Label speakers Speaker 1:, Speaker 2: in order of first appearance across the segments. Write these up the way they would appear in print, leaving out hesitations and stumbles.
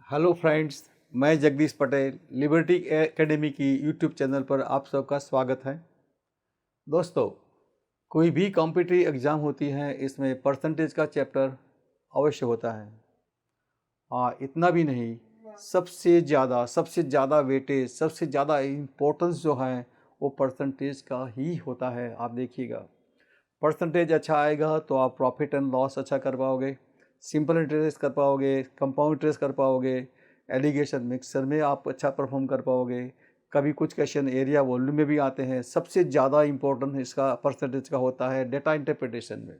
Speaker 1: Hello friends, मैं Jagdish Patel liberty academy की YouTube channel पर आप सबका स्वागत है। दोस्तों, कोई भी कॉम्पिटिटिव एग्ज़ाम होती है, इसमें परसेंटेज का चैप्टर अवश्य होता है। हाँ, इतना भी नहीं, सबसे ज़्यादा वेटेज, सबसे ज़्यादा इम्पोर्टेंस जो है वो परसेंटेज का ही होता है। आप देखिएगा, परसेंटेज अच्छा आएगा तो आप प्रॉफिट एंड लॉस अच्छा कर पाओगे, सिंपल इंटरेस्ट कर पाओगे, कंपाउंड इंटरेस्ट कर पाओगे, एलिगेशन मिक्सर में आप अच्छा परफॉर्म कर पाओगे। कभी कुछ क्वेश्चन एरिया वॉल्यूम में भी आते हैं। सबसे ज़्यादा इम्पोर्टेंट इसका परसेंटेज का होता है डेटा इंटरप्रिटेशन में।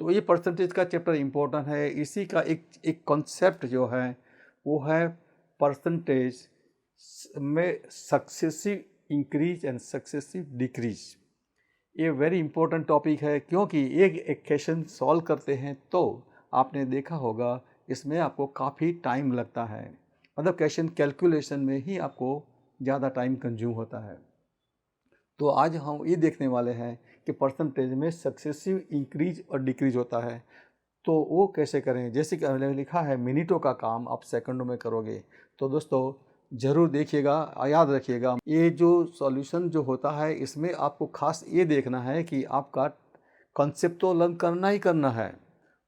Speaker 1: तो ये परसेंटेज का चैप्टर इम्पोर्टेंट है। इसी का एक कॉन्सेप्ट जो है वो है परसेंटेज में successive increase and successive decrease. ये वेरी इंपॉर्टेंट टॉपिक है, क्योंकि एक इक्वेशन सॉल्व करते हैं तो आपने देखा होगा इसमें आपको काफ़ी टाइम लगता है। मतलब क्वेश्चन कैलकुलेशन में ही आपको ज़्यादा टाइम कंज्यूम होता है। तो आज हम ये देखने वाले हैं कि परसेंटेज में सक्सेसिव इंक्रीज और डिक्रीज होता है, तो वो कैसे करें। जैसे कि मैंने लिखा है, मिनटों का काम आप सेकंडों में करोगे। तो दोस्तों ज़रूर देखिएगा, याद रखिएगा, ये जो सॉल्यूशन जो होता है इसमें आपको खास ये देखना है कि आपका कॉन्सेप्ट तो लर्न करना ही करना है,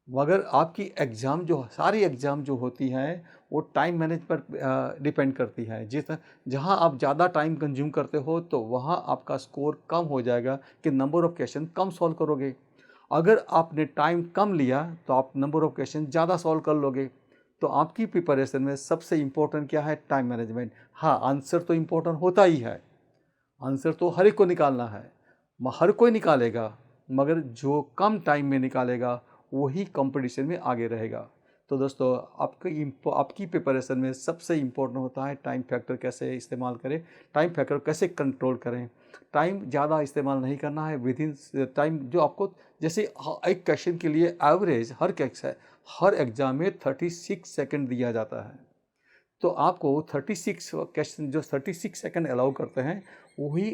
Speaker 1: मगर आपकी एग्ज़ाम जो सारी एग्ज़ाम जो होती हैं वो टाइम मैनेज पर डिपेंड करती है। जहाँ आप ज़्यादा टाइम कंज्यूम करते हो तो वहाँ आपका स्कोर कम हो जाएगा कि number of question come solve करोगे। अगर आपने टाइम कम लिया तो आप नंबर ऑफ़ क्वेश्चन ज़्यादा सॉल्व कर लोगे। तो आपकी प्रिपरेशन में सबसे इम्पोर्टेंट क्या है? Time management. हाँ, आंसर तो इम्पोर्टेंट होता ही है, आंसर तो हर एक को निकालना है, हर कोई निकालेगा, मगर जो कम टाइम में निकालेगा वही कंपटीशन में आगे रहेगा। तो दोस्तों, आपकी प्रिपरेशन में सबसे इम्पोर्टेंट होता है टाइम फैक्टर कैसे इस्तेमाल करें, टाइम फैक्टर कैसे कंट्रोल करें। टाइम ज़्यादा इस्तेमाल नहीं करना है, विद इन टाइम जो आपको, जैसे एक क्वेश्चन के लिए एवरेज हर एग्ज़ाम में 36 सेकंड दिया जाता है। तो आपको 36 क्वेश्चन, जो 36 सेकंड अलाउ करते हैं, वही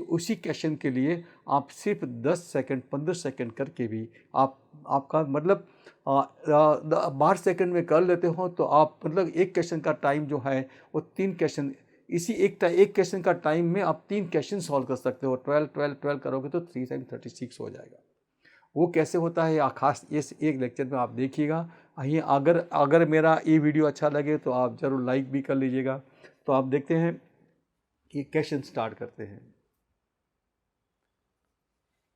Speaker 1: उसी क्वेश्चन के लिए आप सिर्फ 10 सेकंड 15 सेकंड करके भी आपका मतलब 12 सेकंड में कर लेते हो, तो आप मतलब एक क्वेश्चन का टाइम जो है वो 3 क्वेश्चन, इसी एक क्वेश्चन का टाइम में आप 3 क्वेश्चन सॉल्व कर सकते हो। 12 करोगे तो 3 टाइम 36 हो जाएगा। वो कैसे होता है या खास इस एक लेक्चर में आप देखिएगा। ये अगर अगर मेरा ये वीडियो अच्छा लगे तो आप ज़रूर लाइक भी कर लीजिएगा। तो आप देखते हैं कि क्वेश्चन स्टार्ट करते हैं।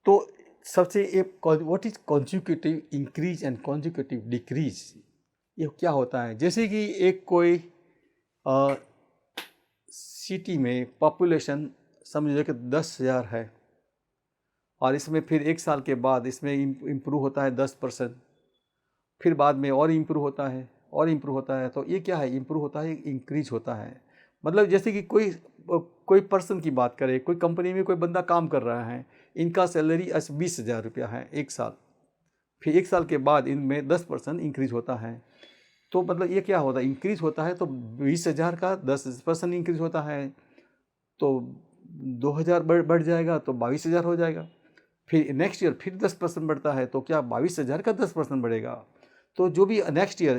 Speaker 1: तो सबसे एक, what is consecutive increase and consecutive decrease, ये क्या होता है। जैसे कि एक कोई सिटी में पॉपुलेशन समझिए कि 10,000 है, और इसमें फिर एक साल के बाद इसमें इम्प्रूव होता है 10%, फिर बाद में और इम्प्रूव होता है और इम्प्रूव होता है। तो ये क्या है? इम्प्रूव होता है, इंक्रीज होता है। मतलब जैसे कि कोई पर्सन की बात करें, कोई कंपनी में कोई बंदा काम कर रहा है, इनका सैलरी 20,000 रुपया है एक साल, फिर एक साल के बाद इनमें 10% इंक्रीज होता है। तो मतलब ये क्या होता है? इंक्रीज होता है तो 20,000 का 10% इंक्रीज होता है, तो 2,000 बढ़ जाएगा तो 22,000 हो जाएगा। फिर नेक्स्ट ईयर फिर 10% बढ़ता है, तो क्या 22,000 का 10% बढ़ेगा। तो जो भी नेक्स्ट ईयर,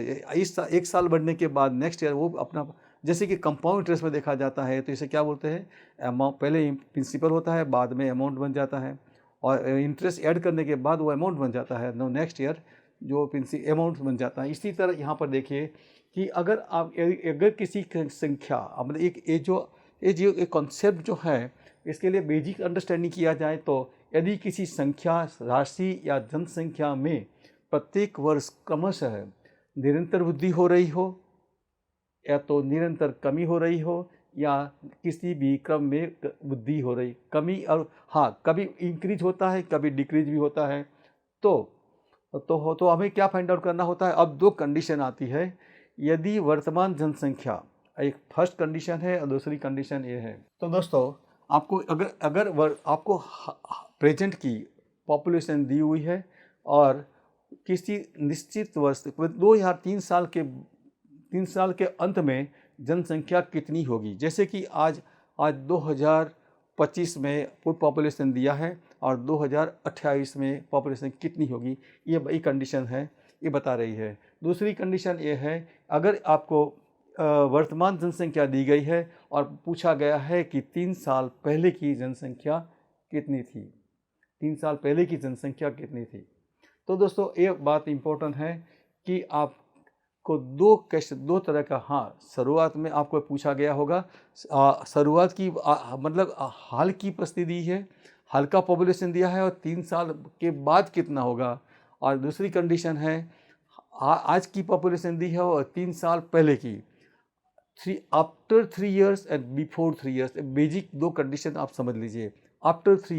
Speaker 1: एक साल बढ़ने के बाद नेक्स्ट ईयर वो अपना, जैसे कि कंपाउंड इंटरेस्ट में देखा जाता है, तो इसे क्या बोलते हैं? अमाउंट, पहले प्रिंसिपल होता है, बाद में अमाउंट बन जाता है, और इंटरेस्ट ऐड करने के बाद वो अमाउंट बन जाता है। नो, नेक्स्ट ईयर जो अमाउंट बन जाता है। इसी तरह यहाँ पर देखिए कि अगर किसी संख्या, मतलब ये जो एक कॉन्सेप्ट जो है, इसके लिए बेसिक अंडरस्टैंडिंग किया जाए तो यदि किसी संख्या, राशि या जनसंख्या में प्रत्येक वर्ष क्रमशः निरंतर वृद्धि हो रही हो, या तो निरंतर कमी हो रही हो, या किसी भी क्रम में वृद्धि हो रही, कमी, और हाँ, कभी इंक्रीज होता है, कभी डिक्रीज भी होता है। तो हमें क्या फाइंड आउट करना होता है? अब दो कंडीशन आती है। यदि वर्तमान जनसंख्या, एक फर्स्ट कंडीशन है और दूसरी कंडीशन ये है। तो दोस्तों, आपको आपको प्रेजेंट की पॉपुलेशन दी हुई है, और किसी निश्चित वर्ष 3 साल के अंत में जनसंख्या कितनी होगी। जैसे कि आज 2000 2025 में कोई पॉपुलेशन दिया है और 2028 में पॉपुलेशन कितनी होगी, ये वही कंडीशन है, ये बता रही है। दूसरी कंडीशन ये है, अगर आपको वर्तमान जनसंख्या दी गई है और पूछा गया है कि 3 साल पहले की जनसंख्या कितनी थी, 3 साल पहले की जनसंख्या कितनी थी। तो दोस्तों ये बात इम्पोर्टेंट है कि आपको दो तरह का, हाँ शुरुआत में आपको पूछा गया होगा, शुरुआत की मतलब हाल की परिस्थिति दी है, हाल का पॉपुलेशन दिया है और 3 साल के बाद कितना होगा। और दूसरी कंडीशन है आज की पॉपुलेशन दी है और 3 साल पहले की, after 3 years and before 3 years. Basic दो कंडीशन आप समझ लीजिए, आफ्टर 3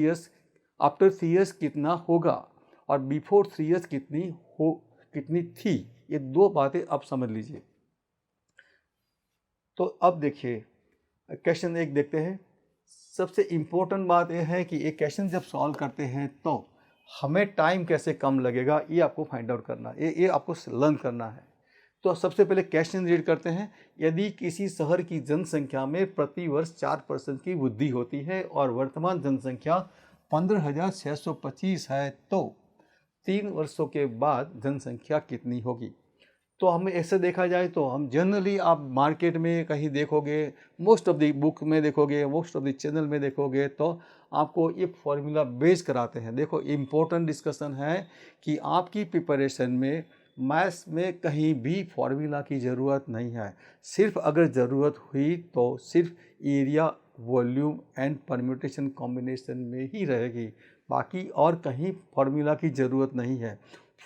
Speaker 1: ईयर्स कितना होगा और बिफोर 3 ईयर्स कितनी थी, ये दो बातें आप समझ लीजिए। तो अब देखिए क्वेश्चन 1 देखते हैं। सबसे इम्पोर्टेंट बात यह है कि एक क्वेश्चन जब सॉल्व करते हैं तो हमें टाइम कैसे कम लगेगा, ये आपको फाइंड आउट करना है, ये आपको लर्न करना है। तो सबसे पहले क्वेश्चन रीड करते हैं। यदि किसी शहर की जनसंख्या में प्रतिवर्ष 4% की वृद्धि होती है और वर्तमान जनसंख्या 15,625 है तो 3 वर्षों के बाद जनसंख्या कितनी होगी। तो हमें ऐसे देखा जाए तो हम जनरली आप मार्केट में कहीं देखोगे, मोस्ट ऑफ द बुक में देखोगे, मोस्ट ऑफ द चैनल में देखोगे तो आपको ये फॉर्मूला बेस कराते हैं। देखो इम्पोर्टेंट डिस्कशन है कि आपकी प्रिपरेशन में मैथ्स में कहीं भी फॉर्मूला की ज़रूरत नहीं है। सिर्फ अगर ज़रूरत हुई तो सिर्फ area, volume and permutation combination में ही रहेगी, बाकी और कहीं फॉर्मूला की ज़रूरत नहीं है।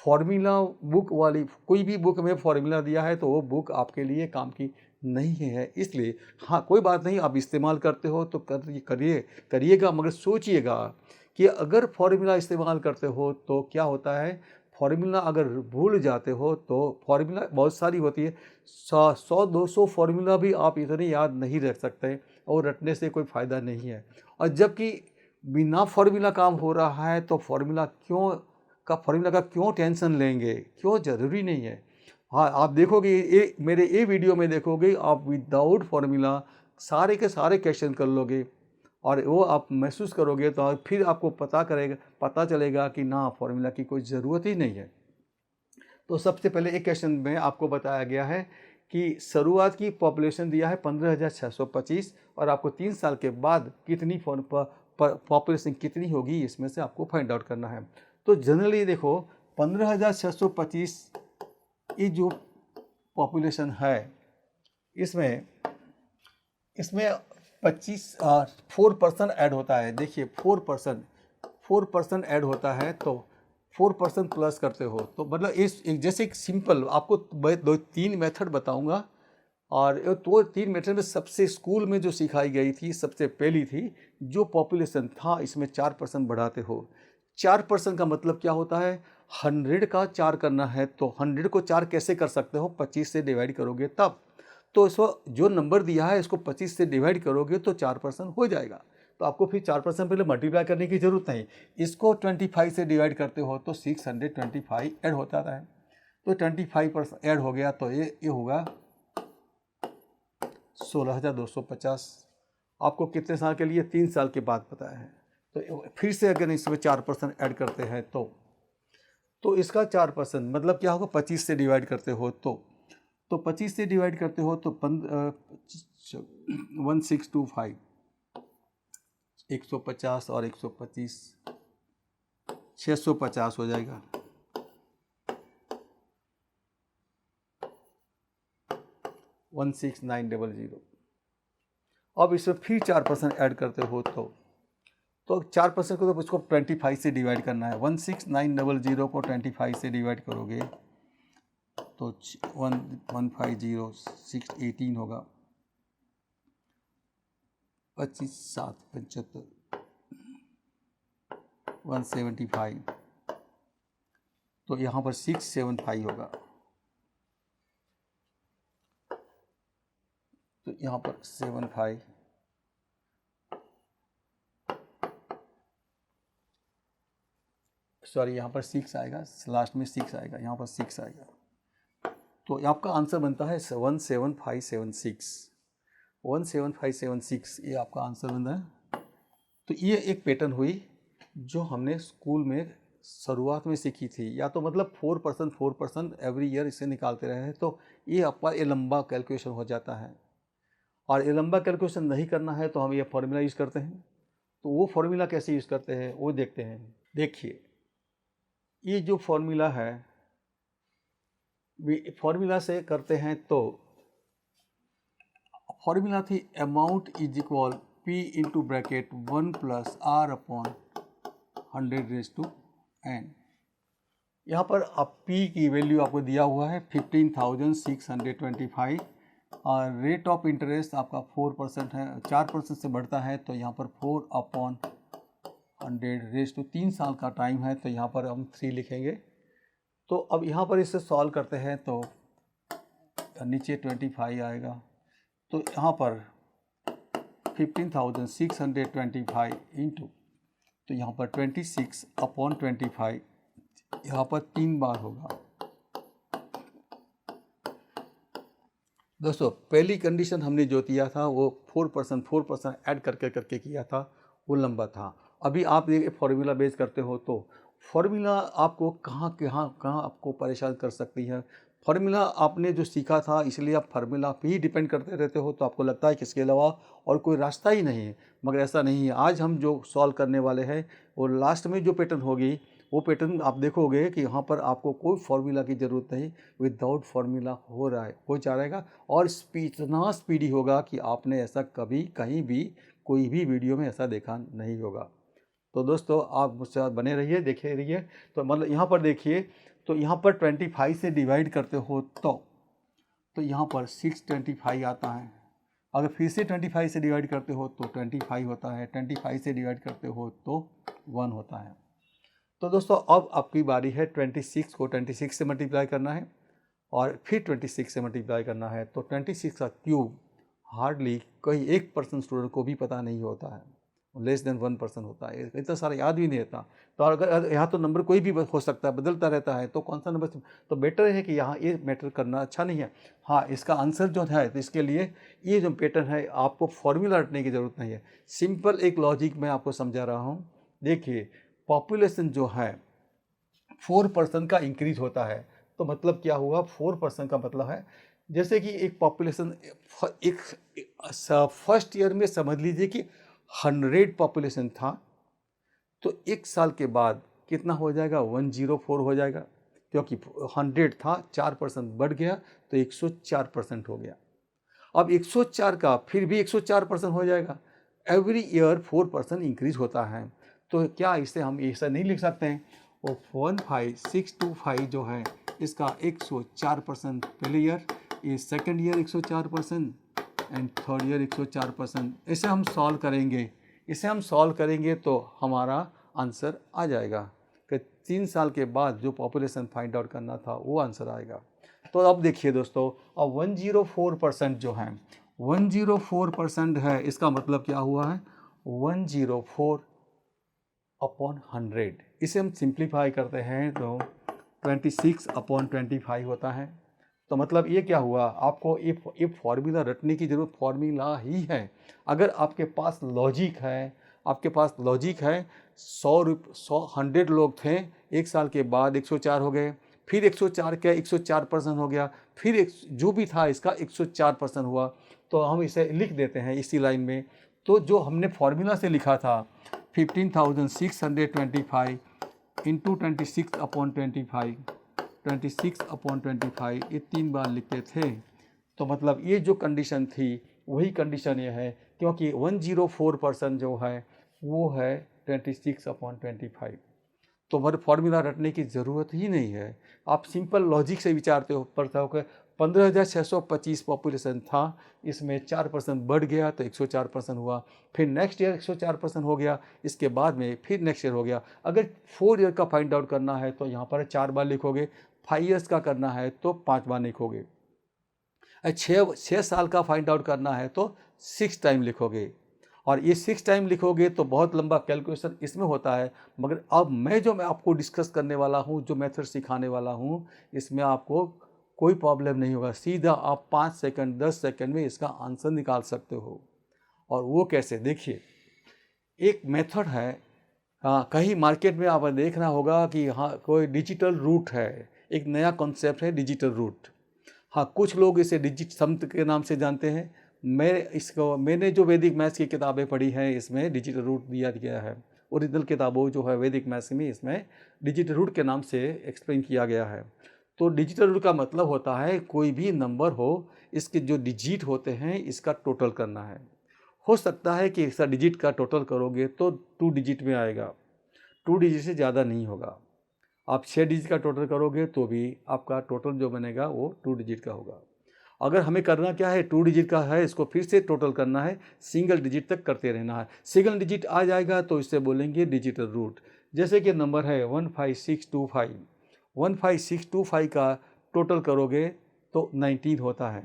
Speaker 1: फॉर्मूला बुक वाली कोई भी बुक में फॉर्मूला दिया है तो वो बुक आपके लिए काम की नहीं है। इसलिए हाँ कोई बात नहीं, आप इस्तेमाल करते हो तो करिएगा, मगर सोचिएगा कि अगर फॉर्मूला इस्तेमाल करते हो तो क्या होता है। फॉर्मूला अगर भूल जाते हो तो फॉर्मूला बहुत सारी होती है, 100-200 फॉर्मूला भी आप इतने याद नहीं रख सकते और रटने से कोई फ़ायदा नहीं है। और जबकि बिना फॉर्मूला काम हो रहा है तो फॉर्मूला का क्यों टेंशन लेंगे, क्यों, ज़रूरी नहीं है। हाँ आप देखोगे मेरे वीडियो में देखोगे, आप विदाउट फॉर्मूला सारे के सारे क्वेश्चन कर लोगे और वो आप महसूस करोगे तो फिर आपको पता चलेगा कि ना फॉर्मूला की कोई ज़रूरत ही नहीं है। तो सबसे पहले एक क्वेश्चन में आपको बताया गया है कि शुरुआत की पॉपुलेशन दिया है 15,625 और आपको 3 साल के बाद कितनी पॉपुलेशन कितनी होगी, इसमें से आपको फाइंड आउट करना है। तो जनरली देखो 15,625 ये जो पॉपुलेशन है इसमें 4% ऐड होता है। देखिए 4% ऐड होता है तो 4% प्लस करते हो तो मतलब जैसे एक सिंपल आपको 2-3 मेथड बताऊंगा और तो 3 मेथड में सबसे स्कूल में जो सिखाई गई थी सबसे पहली थी, जो पॉपुलेशन था इसमें 4% बढ़ाते हो। 4% का मतलब क्या होता है, 100 का 4 करना है तो 100 को 4 कैसे कर सकते हो, 25 से डिवाइड करोगे तब। तो इसको जो नंबर दिया है इसको 25 से डिवाइड करोगे तो 4% हो जाएगा। तो आपको फिर 4% पहले मल्टीप्लाई करने की ज़रूरत नहीं, इसको 25 से डिवाइड करते हो तो 625 ऐड होता है। तो 25% ऐड हो गया तो ये होगा 16,250। आपको कितने साल के लिए, 3 साल के बाद बताया है। तो फिर से अगर इसमें 4% ऐड करते हैं तो इसका 4% मतलब क्या होगा, 25 से डिवाइड करते हो तो 25 से डिवाइड करते हो तो 1625, 150 और 125 650 हो जाएगा। 16900। अब इसमें फिर 4% ऐड करते हो तो 4% को तो उसको 25 से डिवाइड करना है। 16900 को 25 से डिवाइड करोगे तो 150 618 होगा, 25 7 75 175। तो यहाँ पर 675 होगा, तो यहाँ पर 75 सॉरी यहाँ पर 6 आएगा, लास्ट में 6 आएगा, यहाँ पर 6 आएगा। तो आपका आंसर बनता है 17576। 17576 ये आपका आंसर बनता है। तो ये एक पैटर्न हुई जो हमने स्कूल में शुरुआत में सीखी थी, या तो मतलब 4% एवरी ईयर इसे निकालते रहे हैं, तो ये आपका ये लंबा कैलकुलेशन हो जाता है। और ये लंबा कैलकुलेशन नहीं करना है तो हम ये फॉर्मूला यूज़ करते हैं। तो वो फॉर्मूला कैसे यूज़ करते हैं वो देखते हैं। देखिए, ये जो फॉर्मूला है, फॉर्मूला से करते हैं तो फॉर्मूला थी amount is equal P into bracket 1 plus R upon 100⁻n। यहाँ पर आप P की वैल्यू आपको दिया हुआ है 15,625 और रेट ऑफ इंटरेस्ट आपका 4% है, 4% से बढ़ता है, तो यहाँ पर 4/100 3 साल का टाइम है, तो यहाँ पर हम 3 लिखेंगे। तो अब यहाँ पर इसे सॉल्व करते हैं तो नीचे 25 आएगा, तो यहाँ पर 15,625 इंटू, तो यहाँ पर 26/25 यहाँ पर 3 बार होगा। दोस्तों, पहली कंडीशन हमने जो किया था वो 4% ऐड करके किया था, वो लंबा था। अभी आप ये फार्मूला बेस करते हो तो फार्मूला आपको कहाँ आपको परेशान कर सकती है। फार्मूला आपने जो सीखा था इसलिए आप फार्मूला पे ही डिपेंड करते रहते हो, तो आपको लगता है कि इसके अलावा और कोई रास्ता ही नहीं है, मगर ऐसा नहीं है। आज हम जो सॉल्व करने वाले हैं वो लास्ट में जो पैटर्न होगी वो पैटर्न आप देखोगे कि यहाँ पर आपको कोई फार्मूला की ज़रूरत नहीं, विदाउट फार्मूला हो रहा है, हो जा रहेगा, और इतना स्पीडी होगा कि आपने ऐसा कभी कहीं भी कोई भी वीडियो में ऐसा देखा नहीं होगा। तो दोस्तों, आप मुझसे साथ बने रहिए, देखे रहिए। तो मतलब यहाँ पर देखिए, तो यहाँ पर 25 से डिवाइड करते हो तो यहाँ पर 625 आता है। अगर फिर से 25 से डिवाइड करते हो तो 25 होता है, 25 से डिवाइड करते हो तो 1 होता है। तो दोस्तों, अब आपकी बारी है 26 को 26 से मल्टीप्लाई करना है और फिर 26 से मल्टीप्लाई करना है। तो 26 का क्यूब हार्डली कोई 1% स्टूडेंट को भी पता नहीं होता है, लेस देन 1% होता है, इतना सारा याद भी नहीं रहता। तो अगर यहाँ तो नंबर कोई भी हो सकता है, बदलता रहता है, तो कौन सा नंबर, तो बेटर है कि यहाँ ये मैटर करना अच्छा नहीं है। हाँ, इसका आंसर जो है, तो इसके लिए ये जो पैटर्न है आपको फॉर्मूला रटने की ज़रूरत नहीं है, सिंपल एक लॉजिक मैं आपको समझा रहा हूँ। देखिए, पॉपुलेशन जो है 4% का इंक्रीज होता है, तो मतलब क्या हुआ, 4% का मतलब है जैसे कि एक पॉपुलेशन एक फर्स्ट ईयर में समझ लीजिए कि 100 पॉपुलेशन था, तो एक साल के बाद कितना हो जाएगा, 104 हो जाएगा, क्योंकि 100 था, 4% बढ़ गया तो 104% हो गया। अब 104 का फिर भी 104% हो जाएगा। एवरी ईयर 4% इंक्रीज होता है, तो क्या इसे हम ऐसा नहीं लिख सकते हैं, वो 15625 जो है इसका 104% पहले ईयर, ये second year 104% and third year 104%। इसे हम सॉल्व करेंगे तो हमारा आंसर आ जाएगा कि 3 साल के बाद जो पॉपुलेशन फाइंड आउट करना था वो आंसर आएगा। तो अब देखिए दोस्तों, अब 104% जो है 104% है, इसका मतलब क्या हुआ है, 104/100। इसे हम सिंप्लीफाई करते हैं तो 26/25 होता है। तो मतलब ये क्या हुआ, आपको ये फॉर्मूला रटने की ज़रूरत फॉर्मूला ही है। अगर आपके पास लॉजिक है, 100 लोग थे, एक साल के बाद 104 हो गए, फिर 104 का 104% हो गया, फिर जो भी था इसका 104% हुआ, तो हम इसे लिख देते हैं इसी लाइन में। तो जो हमने फॉर्मूला से लिखा था 15,625 इंटू 26/25 ये 3 बार लिखते थे। तो मतलब ये जो कंडीशन थी वही कंडीशन ये है, क्योंकि 104% जो है वो है 26/25। तो हमारे फॉर्मूला रटने की ज़रूरत ही नहीं है, आप सिंपल लॉजिक से विचारते हो, पड़ता हो कि 15,625 पॉपुलेशन था, इसमें 4% बढ़ गया तो 104% हुआ, फिर नेक्स्ट ईयर 104% हो गया, इसके बाद में फिर नेक्स्ट ईयर हो गया। अगर 4 ईयर का फाइंड आउट करना है तो यहाँ पर 4 बार लिखोगे, 5 ईयर्स का करना है तो 5 बार लिखोगे, 6 साल का फाइंड आउट करना है तो 6 टाइम लिखोगे, और ये 6 टाइम लिखोगे तो बहुत लंबा कैलकुलेशन इसमें होता है। मगर अब मैं आपको डिस्कस करने वाला हूँ, जो मेथड सिखाने वाला हूँ, इसमें आपको कोई प्रॉब्लम नहीं होगा, सीधा आप 5 सेकंड 10 सेकंड में इसका आंसर निकाल सकते हो। और वो कैसे, देखिए, एक मेथड है। हाँ, कहीं मार्केट में आपने देखना होगा कि हाँ कोई डिजिटल रूट है, एक नया कॉन्सेप्ट है डिजिटल रूट। हाँ, कुछ लोग इसे डिजिट सम के नाम से जानते हैं। मैंने जो वैदिक मैथ्स की किताबें पढ़ी हैं इसमें डिजिटल रूट दिया गया है। ओरिजिनल किताबों जो है वैदिक मैथ्स में, इसमें डिजिटल रूट के नाम से एक्सप्लेन किया गया है। तो डिजिटल रूट का मतलब होता है कोई भी नंबर हो, इसके जो डिजिट होते हैं इसका टोटल करना है। हो सकता है कि इसका डिजिट का टोटल करोगे तो 2 डिजिट में आएगा, 2 डिजिट से ज़्यादा नहीं होगा। आप 6 डिजिट का टोटल करोगे तो भी आपका टोटल जो बनेगा वो 2 डिजिट का होगा। अगर हमें करना क्या है, 2 डिजिट का है, इसको फिर से टोटल करना है, सिंगल डिजिट तक करते रहना है। सिंगल डिजिट आ जाएगा तो इससे बोलेंगे डिजिटल रूट। जैसे कि नंबर है 15625, 15625 का टोटल करोगे तो 19 होता है।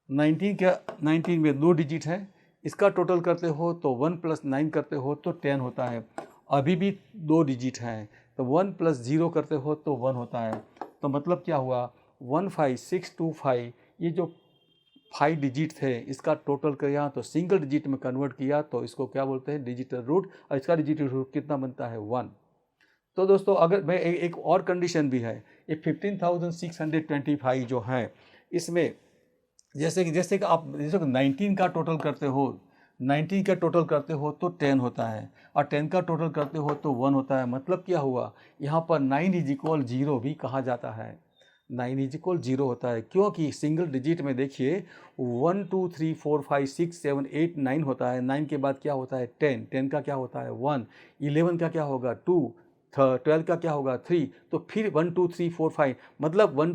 Speaker 1: 19 में 2 डिजिट है, इसका टोटल करते हो तो 1 + 9 करते हो तो 10 होता है। अभी भी 2 डिजिट हैं, तो 1 + 0 करते हो तो 1 होता है। तो मतलब क्या हुआ, 15625 ये जो 5 डिजिट थे इसका टोटल किया तो सिंगल डिजिट में कन्वर्ट किया तो इसको क्या बोलते हैं, डिजिटल रूट। और इसका डिजिटल रूट कितना बनता है, 1। तो दोस्तों अगर मैं एक और कंडीशन भी है, ये 15,625 जो है इसमें जैसे कि आप 19 का टोटल करते हो, 19 का टोटल करते हो तो 10 होता है, और 10 का टोटल करते हो तो 1 होता है। मतलब क्या हुआ, यहाँ पर 9 = 0 भी कहा जाता है। 9 = 0 होता है, क्योंकि सिंगल डिजिट में देखिए 1 2 3 4 5 6 7 8 9 होता है। 9 के बाद क्या होता है, 10, 10 का क्या होता है 1, 11 का क्या होगा 2, 12 का क्या होगा 3, तो फिर 1 2 3 4 5, मतलब 1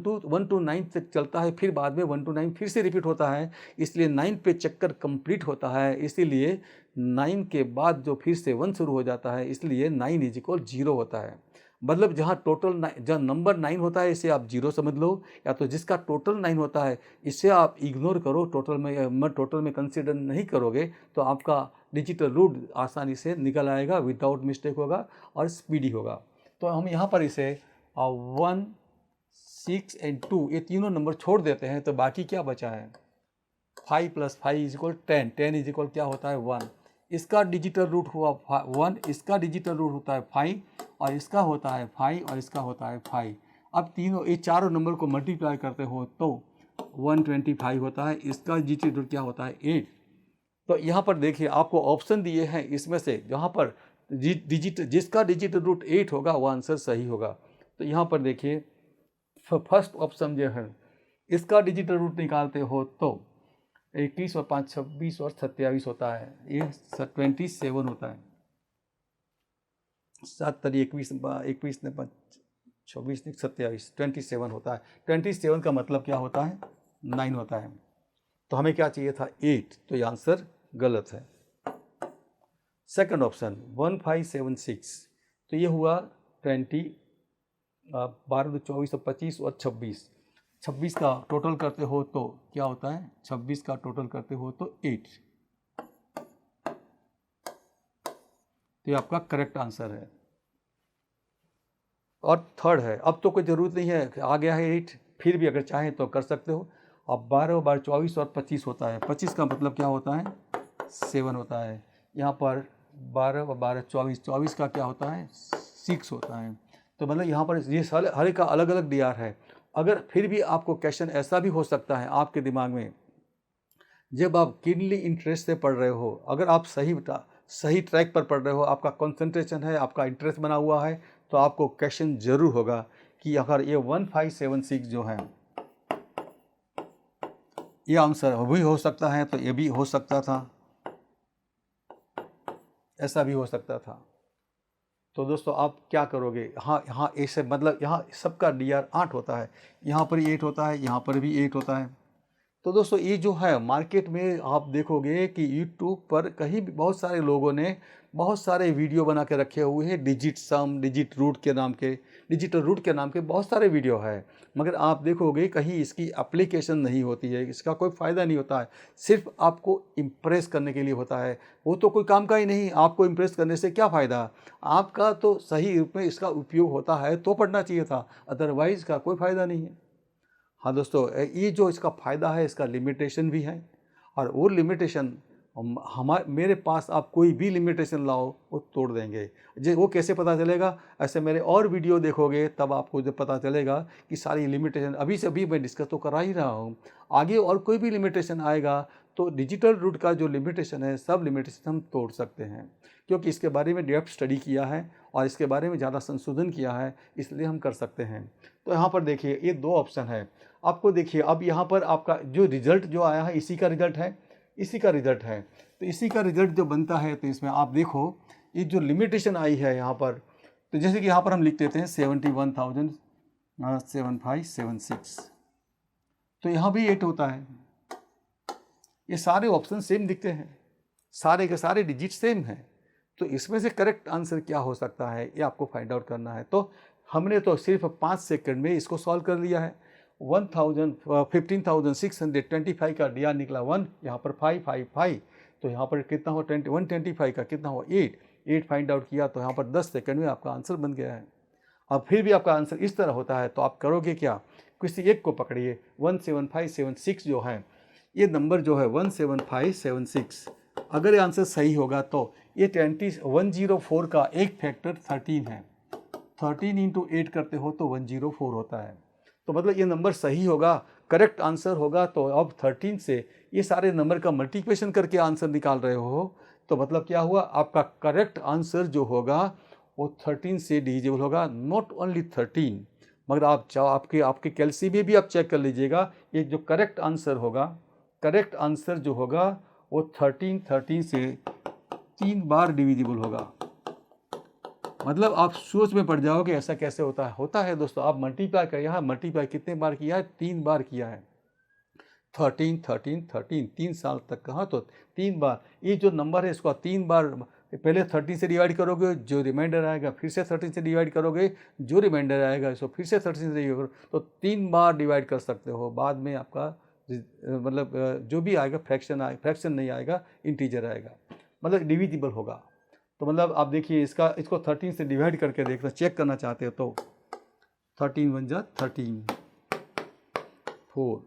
Speaker 1: to 9 तक चलता है, फिर बाद में 1 to 9 फिर से रिपीट होता है। इसलिए 9 पे चक्कर कंप्लीट होता है, इसीलिए 9 के बाद जो फिर से 1 शुरू हो जाता है, इसलिए 9 = 0 होता है। मतलब जहाँ टोटल जहाँ नंबर 9 होता है इसे आप 0 समझ लो, या तो जिसका टोटल 9 होता है इसे आप इग्नोर करो, टोटल में कंसिडर नहीं करोगे तो आपका डिजिटल रूट आसानी से निकल आएगा, विदाउट मिस्टेक होगा और स्पीडी होगा। तो हम यहाँ पर इसे 1 6 और 2 ये तीनों नंबर छोड़ देते हैं, तो बाकी क्या बचा है, 5 + 5 = 10, 10 = क्या होता है 1। इसका डिजिटल रूट हुआ 1, इसका डिजिटल रूट होता है 5, और इसका होता है 5, और इसका होता है 5। अब ये चारों नंबर को मल्टीप्लाई करते हो तो 125 होता है। इसका डिजिटल रूट क्या होता है 8। तो यहाँ पर देखिए आपको ऑप्शन दिए हैं, इसमें से जहाँ पर जिसका डिजिटल रूट 8 होगा वो आंसर सही होगा। तो यहाँ पर देखिए फर्स्ट ऑप्शन जो है, इसका डिजिटल रूट निकालते हो तो 21 और 5 26 और 27 होता है, ये 27 होता है। 7 तारीख 21 21 ने 26 ने 27, 27 होता है। 27 का मतलब क्या होता है, 9 होता है। तो हमें क्या चाहिए था 8, तो ये आंसर गलत है। सेकंड ऑप्शन 1576, तो ये हुआ 20, 12 24 और 25 और 26, 26 का टोटल करते हो तो क्या होता है, 26 का टोटल करते हो तो 8। तो ये आपका करेक्ट आंसर है। और थर्ड है, अब तो कोई ज़रूरत नहीं है, आ गया है 8, फिर भी अगर चाहें तो कर सकते हो। अब 12 12 24 और 25 होता है, 25 का मतलब क्या होता है 7 होता है। यहाँ पर 12 और 12 24, 24 का क्या होता है 6 होता है। तो मतलब यहाँ पर ये हर एक का अलग अलग डीआर है। अगर फिर भी आपको क्वेश्चन ऐसा भी हो सकता है आपके दिमाग में, जब आप कीनली इंटरेस्ट से पढ़ रहे हो, अगर आप सही ट्रैक पर पढ़ रहे हो, आपका कंसंट्रेशन है, आपका इंटरेस्ट बना हुआ है, तो आपको क्वेश्चन जरूर होगा कि अगर ये 1576 जो है ये आंसर भी हो सकता है, तो ये भी हो सकता था, ऐसा भी हो सकता था। तो दोस्तों आप क्या करोगे, हाँ हाँ ऐसे मतलब यहाँ सबका डीआर 8 होता है, यहाँ पर 8 होता है, यहाँ पर भी 8 होता है। तो दोस्तों ये जो है मार्केट में आप देखोगे कि यूट्यूब पर कहीं भी बहुत सारे लोगों ने बहुत सारे वीडियो बना के रखे हुए हैं, डिजिट सम, डिजिटल रूट के नाम के बहुत सारे वीडियो है, मगर आप देखोगे कहीं इसकी एप्लीकेशन नहीं होती है, इसका कोई फ़ायदा नहीं होता है, सिर्फ आपको इम्प्रेस करने के लिए होता है। वो तो कोई काम का ही नहीं, आपको इम्प्रेस करने से क्या फ़ायदा, आपका तो सही रूप में इसका उपयोग होता है तो पढ़ना चाहिए था, अदरवाइज़ का कोई फ़ायदा नहीं है। हाँ दोस्तों, ये जो इसका फ़ायदा है इसका लिमिटेशन भी है, और वो लिमिटेशन मेरे पास आप कोई भी लिमिटेशन लाओ वो तोड़ देंगे। वो कैसे पता चलेगा? ऐसे मेरे और वीडियो देखोगे तब आपको जब पता चलेगा कि सारी लिमिटेशन अभी से अभी मैं डिस्कस तो करा ही रहा हूँ। आगे और कोई भी लिमिटेशन आएगा तो डिजिटल रूट का जो लिमिटेशन है सब लिमिटेशन हम तोड़ सकते हैं, क्योंकि इसके बारे में डेप्थ स्टडी किया है और इसके बारे में ज़्यादा संशोधन किया है, इसलिए हम कर सकते हैं। तो यहाँ पर देखिए ये 2 ऑप्शन है आपको। देखिए अब यहाँ पर आपका जो रिजल्ट जो आया है इसी का रिजल्ट है, इसी का रिजल्ट है। तो इसी का रिजल्ट जो बनता है तो इसमें आप देखो ये जो लिमिटेशन आई है यहाँ पर, तो जैसे कि यहाँ पर हम लिख देते हैं 71,7576, तो यहाँ भी 8 होता है। ये सारे ऑप्शन सेम दिखते हैं, सारे के सारे डिजिट सेम हैं। तो इसमें से करेक्ट आंसर क्या हो सकता है ये आपको फाइंड आउट करना है। तो हमने तो सिर्फ 5 सेकंड में इसको सॉल्व कर लिया है। 15,625 का डी निकला 1, यहाँ पर 555, तो यहाँ पर कितना हुआ 125 का कितना हुआ 8 फाइंड आउट किया, तो यहाँ पर 10 सेकंड में आपका आंसर बन गया है। अब फिर भी आपका आंसर इस तरह होता है तो आप करोगे क्या? किसी एक को पकड़िए। 17576 जो है ये नंबर जो है 17576, अगर ये आंसर सही होगा तो ये 104 का एक फैक्टर 13 है। 13 इंटू 8 करते हो तो 104 होता है। तो मतलब ये नंबर सही होगा, करेक्ट आंसर होगा। तो अब 13 से ये सारे नंबर का मल्टीप्लिकेशन करके आंसर निकाल रहे हो, तो मतलब क्या हुआ? आपका करेक्ट आंसर जो होगा वो 13 से डिविजिबल होगा। नॉट ओनली 13, मगर आप चाहो आपके कैलसी में भी आप चेक कर लीजिएगा, ये जो करेक्ट आंसर होगा, करेक्ट आंसर जो होगा वो 13 से 3 बार डिविजिबल होगा। मतलब आप सोच में पड़ जाओगे ऐसा कैसे होता है। होता है दोस्तों, आप मल्टीप्लाई कर, यहाँ मल्टीप्लाई कितने बार किया है? 3 बार किया है। 13 13 13 3 साल तक कहाँ, तो 3 बार। ये जो नंबर है इसको 3 बार, पहले 13 से डिवाइड करोगे जो रिमाइंडर आएगा, फिर से 13 से डिवाइड करोगे जो रिमाइंडर आएगा, इसको फिर से 13 से डिवाइड करो, तो 3 बार डिवाइड कर सकते हो। बाद में आपका मतलब जो भी आएगा फ्रैक्शन नहीं आएगा, इंटीजर आएगा, मतलब डिविजिबल होगा। तो मतलब आप देखिए इसको 13 से डिवाइड करके देखना, चेक करना चाहते हो तो 13 1 जा 13, 4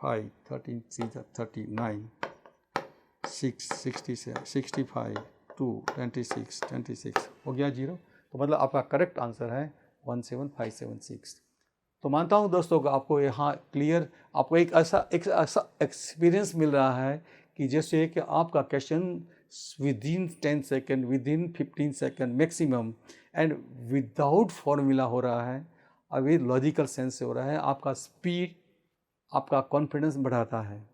Speaker 1: 5 13 3 जा 39, 6 67 65 2 26 हो गया 0। तो मतलब आपका करेक्ट आंसर है 17576। तो मानता हूँ दोस्तों को आपको यहाँ क्लियर, आपको एक ऐसा एक्सपीरियंस मिल रहा है कि जैसे कि आपका question within 10 second, within 15 second maximum and without formula हो रहा है। अब ये लॉजिकल सेंस से हो रहा है, आपका स्पीड, आपका कॉन्फिडेंस बढ़ाता है।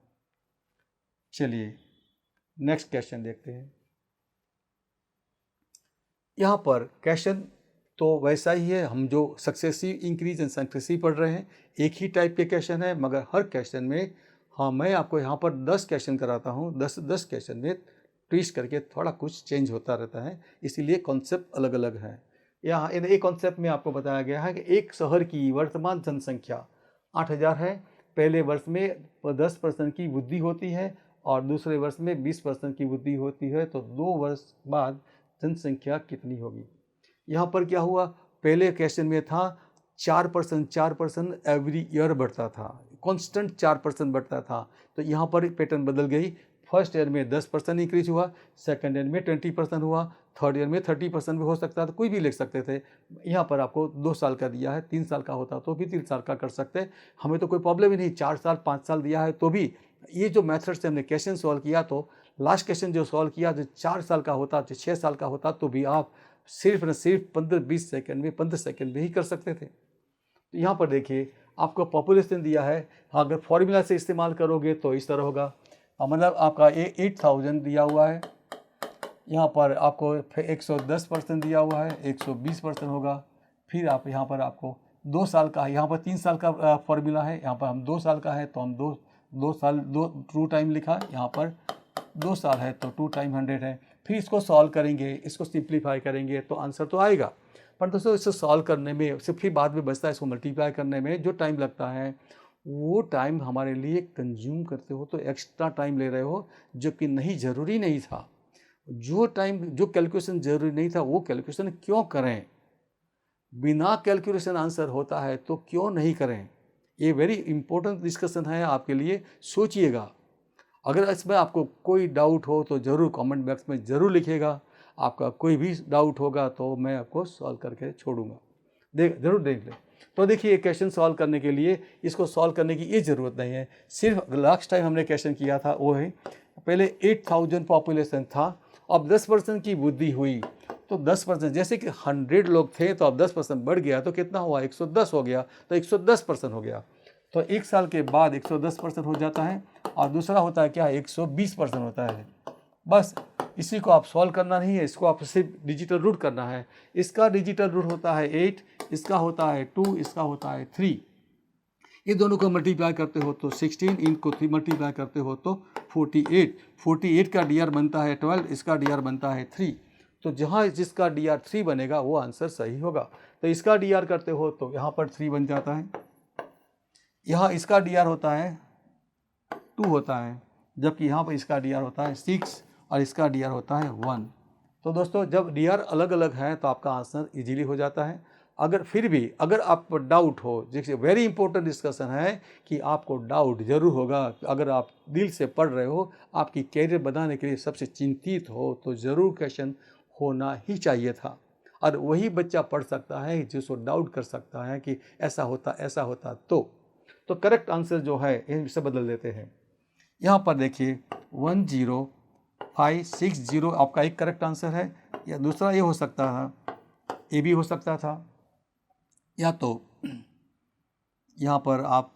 Speaker 1: चलिए नेक्स्ट क्वेश्चन देखते हैं। यहाँ पर क्वेश्चन तो वैसा ही है, हम जो सक्सेसिव इंक्रीज एंड सक्सेसिव पढ़ रहे हैं, एक ही टाइप के क्वेश्चन है, मगर हर क्वेश्चन में मैं आपको यहाँ पर 10 क्वेश्चन कराता हूँ। 10 क्वेश्चन में ट्विस्ट करके थोड़ा कुछ चेंज होता रहता है, इसीलिए कॉन्सेप्ट अलग अलग है। यहाँ एक कॉन्सेप्ट में आपको बताया गया है कि एक शहर की वर्तमान जनसंख्या 8000 है। पहले वर्ष में 10% की वृद्धि होती है और दूसरे वर्ष में 20% की वृद्धि होती है, तो 2 वर्ष बाद जनसंख्या कितनी होगी? यहाँ पर क्या हुआ, पहले क्वेश्चन में था 4% एवरी ईयर बढ़ता था, कांस्टेंट 4% बढ़ता था। तो यहाँ पर पैटर्न बदल गई। फर्स्ट ईयर में 10% इंक्रीज हुआ, सेकंड ईयर में 20% हुआ, थर्ड ईयर में 30% भी हो सकता था, कोई भी लिख सकते थे। यहाँ पर आपको 2 साल का दिया है, 3 साल का होता तो भी 3 साल का कर सकते, हमें तो कोई प्रॉब्लम ही नहीं। 4 साल 5 साल दिया है तो भी ये जो मेथड से हमने क्वेश्चन सॉल्व किया, तो लास्ट क्वेश्चन जो सॉल्व किया जो 4 साल का होता, 6 साल का होता, तो भी आप सिर्फ न सिर्फ 15-20 सेकंड में 15 सेकंड में ही कर सकते थे। तो यहाँ पर देखिए आपको पॉपुलेशन दिया है, अगर फॉर्मूला से इस्तेमाल करोगे तो इस तरह होगा। मतलब आपका 8000 दिया हुआ है, यहाँ पर आपको 110% दिया हुआ है, 120% होगा। फिर आप यहाँ पर आपको 2 साल का है, यहाँ पर 3 साल का फॉर्मूला है, यहाँ पर हम 2 साल का है तो हम 2 साल 2 टाइम लिखा, यहाँ पर 2 साल है तो 2 टाइम 100 है। फिर इसको सॉल्व करेंगे, इसको सिंप्लीफाई करेंगे तो आंसर तो आएगा। पर दोस्तों इसको सॉल्व करने में फिर बाद में बचता है, इसको मल्टीप्लाई करने में जो टाइम लगता है वो टाइम हमारे लिए कंज्यूम करते हो, तो एक्स्ट्रा टाइम ले रहे हो जो कि नहीं, ज़रूरी नहीं था। जो टाइम जो कैलकुलेशन ज़रूरी नहीं था वो कैलकुलेशन क्यों करें? बिना कैलकुलेशन आंसर होता है तो क्यों नहीं करें? ये वेरी इंपॉर्टेंट डिस्कशन है आपके लिए, सोचिएगा। अगर इसमें आपको कोई डाउट हो तो ज़रूर कमेंट बॉक्स में ज़रूर लिखिएगा। आपका कोई भी डाउट होगा तो मैं आपको सॉल्व करके छोड़ूंगा, ज़रूर देख लें। तो देखिए, क्वेश्चन सॉल्व करने के लिए इसको सॉल्व करने की ये ज़रूरत नहीं है। सिर्फ लास्ट टाइम हमने क्वेश्चन किया था वो है, पहले 8000 पॉपुलेशन था, अब 10% की वृद्धि हुई तो 10%, जैसे कि 100 लोग थे तो अब 10% बढ़ गया तो कितना हुआ, 110 हो गया, तो 110% हो गया। तो एक साल के बाद 110% हो जाता है। और दूसरा होता है क्या, 120% होता है। बस इसी को आप सॉल्व करना नहीं है, इसको आप सिर्फ डिजिटल रूट करना है। इसका डिजिटल रूट होता है 8, इसका होता है 2, इसका होता है 3। ये दोनों को मल्टीप्लाई करते हो तो 16, इनको 3 मल्टीप्लाई करते हो तो 48। 48 का डी आर बनता है 12, इसका डी आर बनता है 3। तो जहाँ जिसका डी आर 3 बनेगा वो आंसर सही होगा। तो इसका डी आर करते हो तो यहाँ पर 3 बन जाता है, यहाँ इसका डी आर होता है 2 होता है, जबकि यहाँ पर इसका डी आर होता है 6 और इसका डी आर होता है 1। तो दोस्तों, जब डी आर अलग अलग है तो आपका आंसर इजीली हो जाता है। अगर फिर भी अगर आपको डाउट हो, जैसे वेरी इंपॉर्टेंट डिस्कशन है कि आपको डाउट जरूर होगा, अगर आप दिल से पढ़ रहे हो, आपकी कैरियर बनाने के लिए सबसे चिंतित हो तो ज़रूर क्वेश्चन होना ही चाहिए था। और वही बच्चा पढ़ सकता है जिसको डाउट कर सकता है कि ऐसा होता ऐसा होता। तो करेक्ट आंसर जो है इसे बदल देते हैं। यहाँ पर देखिए 10560 आपका एक करेक्ट आंसर है, या दूसरा ये हो सकता था, ए भी हो सकता था, या तो यहाँ पर आप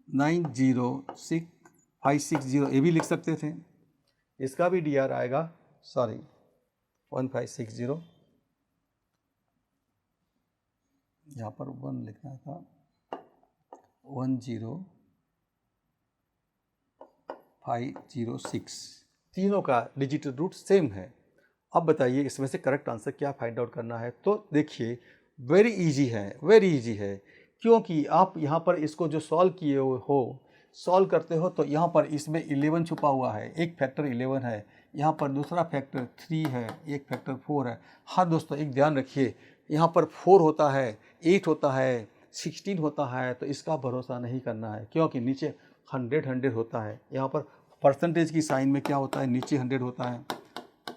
Speaker 1: 906560 ए भी लिख सकते थे, इसका भी डी आर आएगा, सॉरी 1560, यहाँ पर 1 लिखना था, 10506, तीनों का डिजिटल रूट सेम है। अब बताइए इसमें से करेक्ट आंसर क्या फाइंड आउट करना है। तो देखिए, वेरी इजी है, वेरी इजी है, क्योंकि आप यहाँ पर इसको जो सॉल्व किए हो, सॉल्व करते हो तो यहाँ पर इसमें 11 छुपा हुआ है, एक फैक्टर 11 है, यहाँ पर दूसरा फैक्टर 3 है, एक फैक्टर 4 है। हाँ दोस्तों, एक ध्यान रखिए, यहाँ पर 4 होता है, 8 होता है, 16 होता है, तो इसका भरोसा नहीं करना है, क्योंकि नीचे 100 होता है। यहाँ पर परसेंटेज की साइन में क्या होता है, नीचे 100 होता है।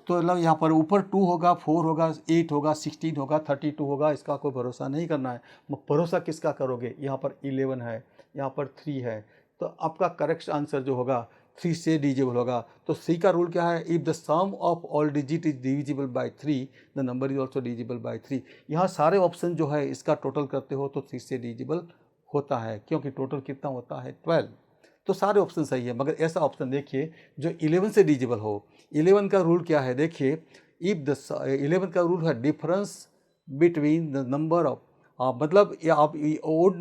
Speaker 1: तो मतलब यहाँ पर ऊपर 2 होगा, 4 होगा, 8 होगा, 16 होगा, 32 होगा, इसका कोई भरोसा नहीं करना है। भरोसा किसका करोगे, यहाँ पर 11 है, यहाँ पर 3 है, तो आपका करेक्ट आंसर जो होगा 3 से डिविजिबल होगा। तो सी का रूल क्या है, if the sum of all digit is divisible by 3 the number is also divisible by 3। यहाँ सारे ऑप्शन जो है इसका टोटल करते हो तो 3 से डिविजिबल होता है, क्योंकि टोटल कितना होता है 12। तो सारे ऑप्शन सही है, मगर ऐसा ऑप्शन देखिए जो 11 से डिविजिबल हो। 11 का रूल क्या है, देखिए, इफ द 11 का रूल है difference between the number of, मतलब या आप ओड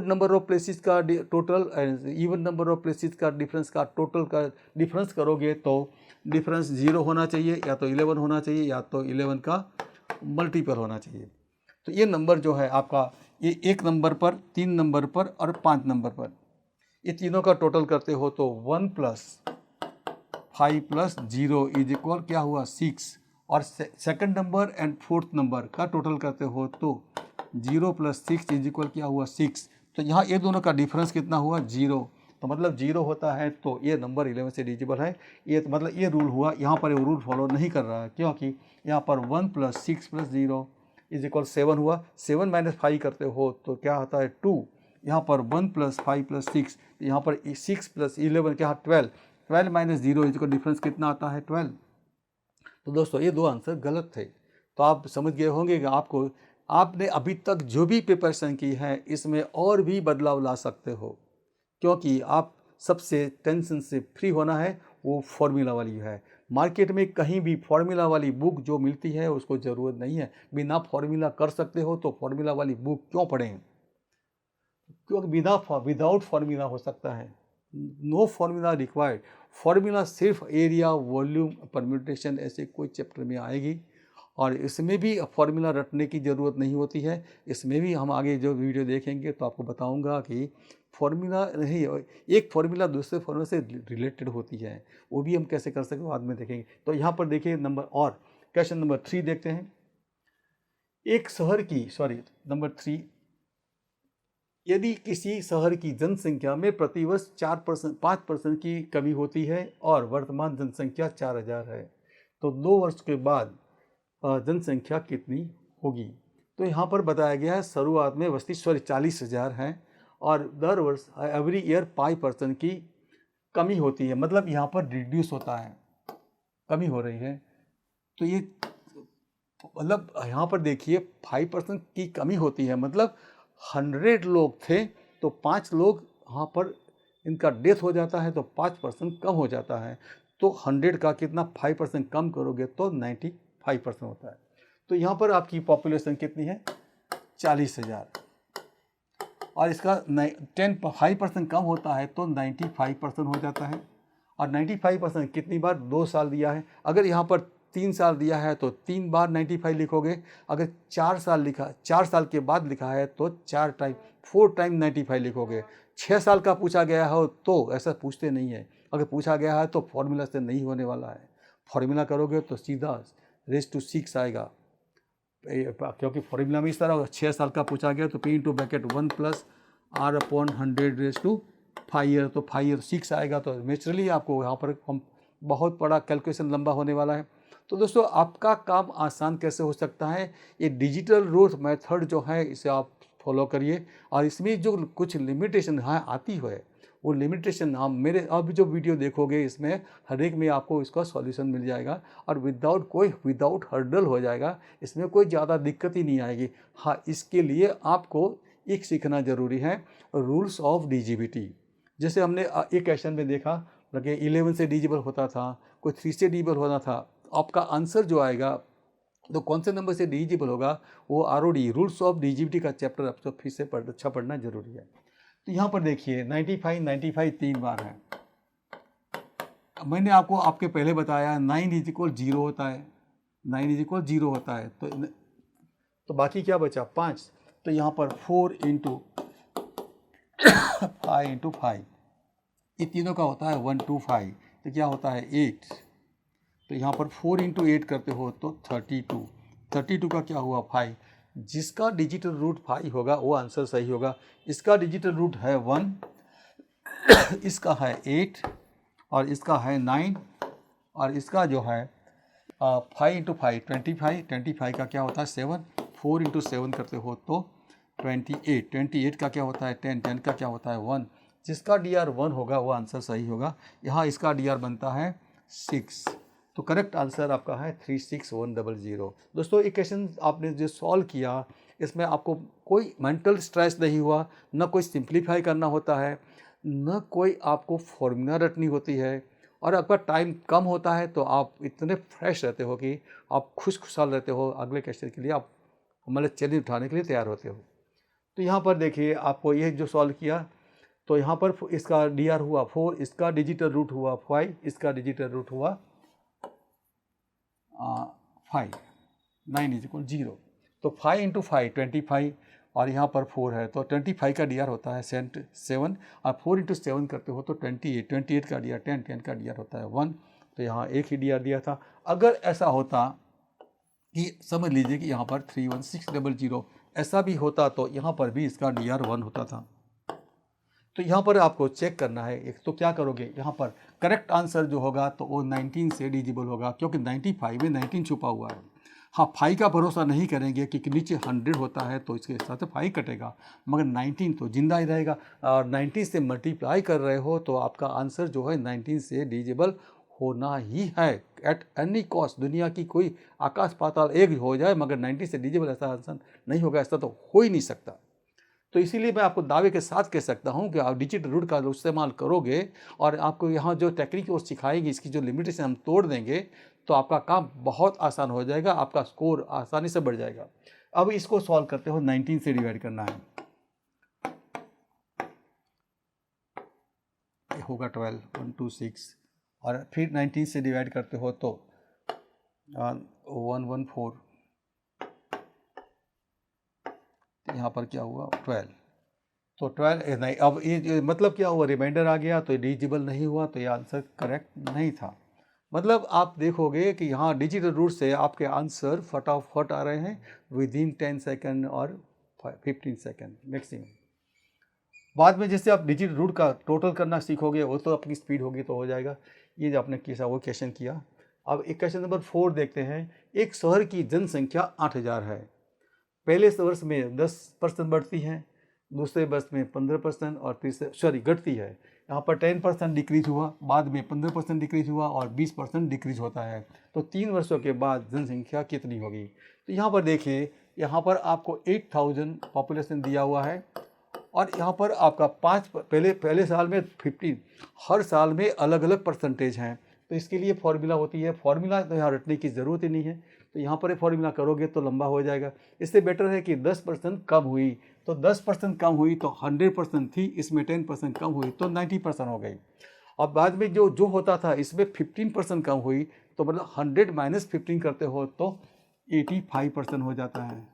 Speaker 1: नंबर ऑफ प्लेसेस का total and even number of places का डिफरेंस का टोटल का डिफरेंस करोगे तो डिफरेंस 0 होना चाहिए, या तो 11 होना चाहिए, या तो 11 का मल्टीपल होना चाहिए। तो ये नंबर जो है आपका, ये 1 नंबर पर, 3 नंबर पर और 5 नंबर पर, ये तीनों का टोटल करते हो तो 1 + 5 + 0 इज इक्वल क्या हुआ 6, और second number and fourth number का टोटल करते हो तो 0 + 6 इज इक्वल क्या हुआ 6। तो यहाँ ये दोनों का डिफरेंस कितना हुआ 0, तो मतलब 0 होता है तो ये नंबर 11 से डिविजिबल है। ये तो मतलब ये रूल हुआ, यहाँ पर ये रूल फॉलो नहीं कर रहा है, क्योंकि यहाँ पर 1 + 6 + 0 इज इक्वल 7 हुआ, 7 - 5 करते हो तो क्या होता है 2, यहाँ पर 1 + 5 + 6, यहाँ पर 6 + 11 क्या 12, 12 - 0 इसका डिफरेंस कितना आता है 12। तो दोस्तों ये दो आंसर गलत थे। तो आप समझ गए होंगे कि आपने अभी तक जो भी प्रिपरेशन की है इसमें और भी बदलाव ला सकते हो, क्योंकि आप सबसे टेंशन से फ्री होना है, वो फॉर्मूला वाली है। मार्केट में कहीं भी फॉर्मूला वाली बुक जो मिलती है उसको ज़रूरत नहीं है। बिना फॉर्मूला कर सकते हो तो फॉर्मूला वाली बुक क्यों पढ़ें, क्योंकि विदाउट फार्मूला हो सकता है, नो फार्मूला रिक्वायर्ड। फार्मूला सिर्फ एरिया, वॉल्यूम, परम्यूटेशन ऐसे कोई चैप्टर में आएगी, और इसमें भी फार्मूला रटने की ज़रूरत नहीं होती है। इसमें भी हम आगे जो वीडियो देखेंगे तो आपको बताऊंगा कि फार्मूला नहीं, एक फार्मूला दूसरे फार्मूला से रिलेटेड होती है, वो भी हम कैसे कर सकते हैं बाद में देखेंगे। तो यहाँ पर देखिए नंबर, और क्वेश्चन नंबर 3 देखते हैं। एक शहर की, नंबर 3, यदि किसी शहर की जनसंख्या में प्रतिवर्ष 5% की कमी होती है और वर्तमान जनसंख्या 4000 है, तो 2 वर्ष के बाद जनसंख्या कितनी होगी? तो यहाँ पर बताया गया है शुरुआत में बस्ती 40,000 है और दर वर्ष एवरी ईयर 5% की कमी होती है, मतलब यहाँ पर रिड्यूस होता है, कमी हो रही है। तो ये मतलब यहाँ पर देखिए 5% की कमी होती है, मतलब 100 लोग थे तो 5 लोग यहाँ पर इनका डेथ हो जाता है, तो 5% कम हो जाता है। तो 100 का कितना 5% कम करोगे तो 95% होता है। तो यहाँ पर आपकी पॉपुलेशन कितनी है? 40,000 और इसका 5% कम होता है तो 95% हो जाता है। और 95% कितनी बार? 2 साल दिया है। अगर यहाँ पर 3 साल दिया है तो 3 बार 95 लिखोगे। अगर 4 साल के बाद लिखा है तो 4 टाइम 95 लिखोगे। 6 साल का पूछा गया हो तो ऐसा पूछते नहीं है। अगर पूछा गया है तो फॉर्मूला से नहीं होने वाला है। फॉर्मूला करोगे तो सीधा रेज़ टू 6 आएगा, क्योंकि फॉर्मूला में इस तरह 6 साल का पूछा गया तो P × bracket 1 + R/100 raise to 5 year, तो 5 ईयर 6 आएगा। तो नेचुरली आपको यहाँ पर हम बहुत बड़ा कैलकुलेशन लंबा होने वाला है। तो दोस्तों आपका काम आसान कैसे हो सकता है? ये डिजिटल रूट मेथड जो है इसे आप फॉलो करिए और इसमें जो कुछ लिमिटेशन आती है वो लिमिटेशन हम मेरे अब जो वीडियो देखोगे इसमें हर एक में आपको इसका सॉल्यूशन मिल जाएगा और विदाउट हर्डल हो जाएगा। इसमें कोई ज़्यादा दिक्कत ही नहीं आएगी। हाँ, इसके लिए आपको एक सीखना ज़रूरी है, रूल्स ऑफ डिजिबिलिटी। जैसे हमने एक क्वेश्चन में देखा कि 11 से डिजिबल होता था, कोई 3 से डिजिबल होना था। आपका आंसर जो आएगा तो कौन से नंबर से डिजिबल होगा वो ROD रूल्स ऑफ डिजिबिलिटी का चैप्टर आपको फिर से अच्छा पढ़ना जरूरी है। तो यहाँ पर देखिए 95 3 बार है। मैंने आपको आपके पहले बताया 9 = 0 होता है, 9 = 0 होता है। तो बाकी क्या बचा? 5। तो यहाँ पर 4 × 5 × 5 ये तीनों का होता है 1 2 5, तो क्या होता है 8। तो यहाँ पर 4 × 8 करते हो तो 32 का क्या हुआ 5। जिसका डिजिटल रूट 5 होगा वो आंसर सही होगा। इसका डिजिटल रूट है 1, इसका है 8 और इसका है 9 और इसका जो है 5 × 5 25 का क्या होता है 7। 4 × 7 करते हो तो 28 का क्या होता है 10 का क्या होता है 1। जिसका DR 1 होगा वो आंसर सही होगा। यहाँ इसका DR बनता है 6, तो करेक्ट आंसर आपका है 36100। दोस्तों ये क्वेश्चन आपने जो सॉल्व किया इसमें आपको कोई मेंटल स्ट्रेस नहीं हुआ, न कोई सिंप्लीफाई करना होता है, न कोई आपको फॉर्मूला रटनी होती है और आपका टाइम कम होता है, तो आप इतने फ्रेश रहते हो कि आप खुशहाल रहते हो। अगले क्वेश्चन के लिए आप हमारे चैलेंज उठाने के लिए तैयार होते हो। तो यहाँ पर देखिए आपको ये जो सॉल्व किया तो यहाँ पर इसका DR हुआ 4, इसका डिजिटल रूट हुआ 5, इसका डिजिटल रूट हुआ 5, 9 = 0। तो 5 × 5 25 और यहाँ पर 4 है तो 25 का DR होता है 7 और 4 × 7 करते हो तो 28 का DR 10 का DR होता है 1। तो यहाँ एक ही DR दिया था। अगर ऐसा होता कि समझ लीजिए कि यहाँ पर 31600 ऐसा भी होता तो यहाँ पर भी इसका DR 1 होता था। तो यहाँ पर आपको चेक करना है। एक तो क्या करोगे, यहाँ पर करेक्ट आंसर जो होगा तो वो 19 से डिजिबल होगा, क्योंकि 95 में 19 छुपा हुआ है। हाँ, 5 का भरोसा नहीं करेंगे क्योंकि नीचे 100 होता है तो इसके साथ 5 कटेगा, मगर 19 तो जिंदा ही रहेगा। और 19 से मल्टीप्लाई कर रहे हो तो आपका आंसर जो है 19 से डिजिबल होना ही है एट एनी कॉस्ट। दुनिया की कोई आकाश पाताल एक हो जाए मगर 90 से डिजिबल ऐसा आंसर नहीं होगा, ऐसा तो हो ही नहीं सकता। तो इसीलिए मैं आपको दावे के साथ कह सकता हूं कि आप डिजिटल रूट का इस्तेमाल करोगे और आपको यहाँ जो टेक्निक वो सिखाएंगे, इसकी जो लिमिटेशन हम तोड़ देंगे तो आपका काम बहुत आसान हो जाएगा, आपका स्कोर आसानी से बढ़ जाएगा। अब इसको सॉल्व करते हो 19 से डिवाइड करना है, होगा 12 1 2 6 और फिर 19 से डिवाइड करते हो तो 114। यहाँ पर क्या हुआ 12। तो 12 नहीं, अब ये मतलब क्या हुआ, रिमाइंडर आ गया तो डिजिबल नहीं हुआ, तो ये आंसर करेक्ट नहीं था। मतलब आप देखोगे कि यहाँ डिजिटल रूट से आपके आंसर फटाफट आ रहे हैं विद इन 10 सेकेंड और 15 सेकेंड मैक्सिमम। बाद में जैसे आप डिजिट रूट का टोटल करना सीखोगे, वो तो अपनी स्पीड होगी तो हो जाएगा। ये जो आपने किया वो क्वेश्चन किया। अब एक क्वेश्चन नंबर 4 देखते हैं। एक शहर की जनसंख्या 8000 है। पहले वर्ष में 10% बढ़ती है, दूसरे वर्ष में 15% और तीसरे घटती है। यहाँ पर 10% डिक्रीज हुआ, बाद में 15% डिक्रीज हुआ और 20% डिक्रीज होता है। तो 3 वर्षों के बाद जनसंख्या कितनी होगी? तो यहाँ पर देखिए, यहाँ पर आपको 8000 पॉपुलेशन दिया हुआ है और यहाँ पर आपका 5 पहले साल में 15, हर साल में अलग अलग परसेंटेज हैं। तो इसके लिए फॉर्मूला होती है, फॉर्मूला तो यहाँ रटने की ज़रूरत ही नहीं है। तो यहाँ पर फॉर्मूला करोगे तो लंबा हो जाएगा। इससे बेटर है कि 10% कम हुई तो 10% कम हुई तो 100% थी, इसमें 10% कम हुई तो 90% हो गई। अब बाद में जो होता था इसमें 15% कम हुई तो मतलब 100 - 15 करते हो तो 85% हो जाता है।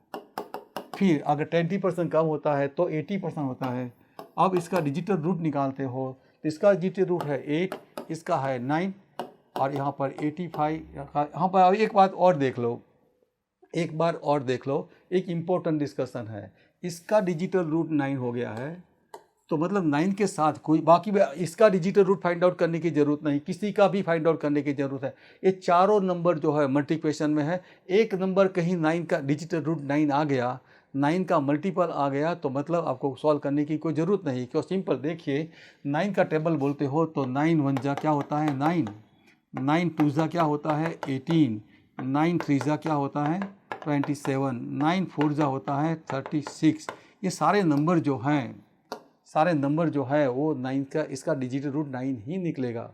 Speaker 1: फिर अगर 20% कम होता है तो 80% होता है। अब इसका डिजिटल रूट निकालते हो तो इसका डिजिटल रूट है 8, इसका है 9 और यहाँ पर 85। यहाँ पर एक बात और देख लो, एक बार और देख लो, एक इम्पोर्टेंट डिस्कशन है। इसका डिजिटल रूट 9 हो गया है तो मतलब 9 के साथ कोई बाकी इसका डिजिटल रूट फाइंड आउट करने की ज़रूरत नहीं, किसी का भी फाइंड आउट करने की ज़रूरत है। ये चारों नंबर जो है मल्टीप्लिकेशन में है, एक नंबर कहीं 9 का डिजिटल रूट 9 आ गया, 9 का मल्टीपल आ गया तो मतलब आपको सॉल्व करने की कोई ज़रूरत नहीं। क्यों? सिंपल देखिए, 9 का टेबल बोलते हो तो 9 1 जा क्या होता है 9, 9 2 जा क्या होता है 18, 9 3 जा क्या होता है 27, 9 4 जा होता है 36। ये सारे नंबर जो है वो 9 का, इसका डिजिटल रूट 9 ही निकलेगा।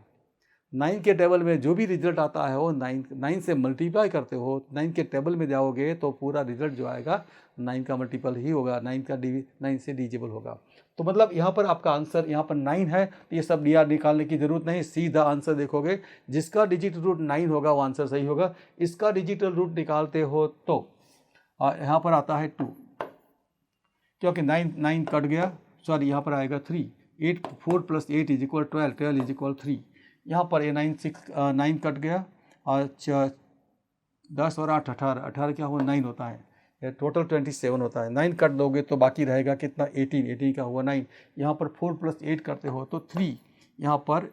Speaker 1: 9 के टेबल में जो भी रिजल्ट आता है वो 9 से मल्टीप्लाई करते हो, 9 के टेबल में जाओगे तो पूरा रिजल्ट जो आएगा 9 का मल्टीपल ही होगा, 9 से डिजिबल होगा। तो मतलब यहाँ पर आपका आंसर यहाँ पर 9 है, तो ये सब डी निकालने की जरूरत नहीं, सीधा आंसर देखोगे, जिसका डिजिटल रूट 9 होगा वो आंसर सही होगा। इसका डिजिटल रूट निकालते हो तो यहाँ पर आता है 2, क्योंकि 9 कट गया, सॉरी यहाँ पर आएगा 3, 8 4 + 8 = 12, 12 = 3। यहाँ पर ये 9 कट गया और 10 और 8 18, 18 क्या हुआ 9 होता है, ये टोटल 27 होता है। 9 कट दोगे तो बाकी रहेगा कितना 18, 18 का हुआ 9। यहाँ पर 4 + 8 करते हो तो 3, यहाँ पर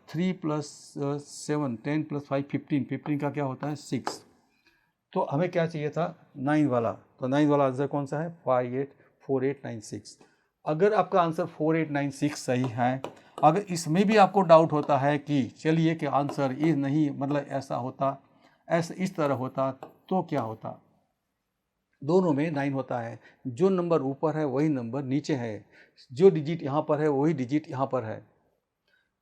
Speaker 1: 3 + 7 10 + 5 15, 15 का क्या होता है 6। तो हमें क्या चाहिए था 9 वाला, तो 9 वाला आंसर कौन सा है 484896। अगर आपका आंसर 4896 सही है, अगर इसमें भी आपको डाउट होता है कि चलिए कि आंसर ये नहीं, मतलब ऐसा होता, ऐसा इस तरह होता तो क्या होता, दोनों में 9 होता है, जो नंबर ऊपर है वही नंबर नीचे है, जो डिजिट यहाँ पर है वही डिजिट यहाँ पर है।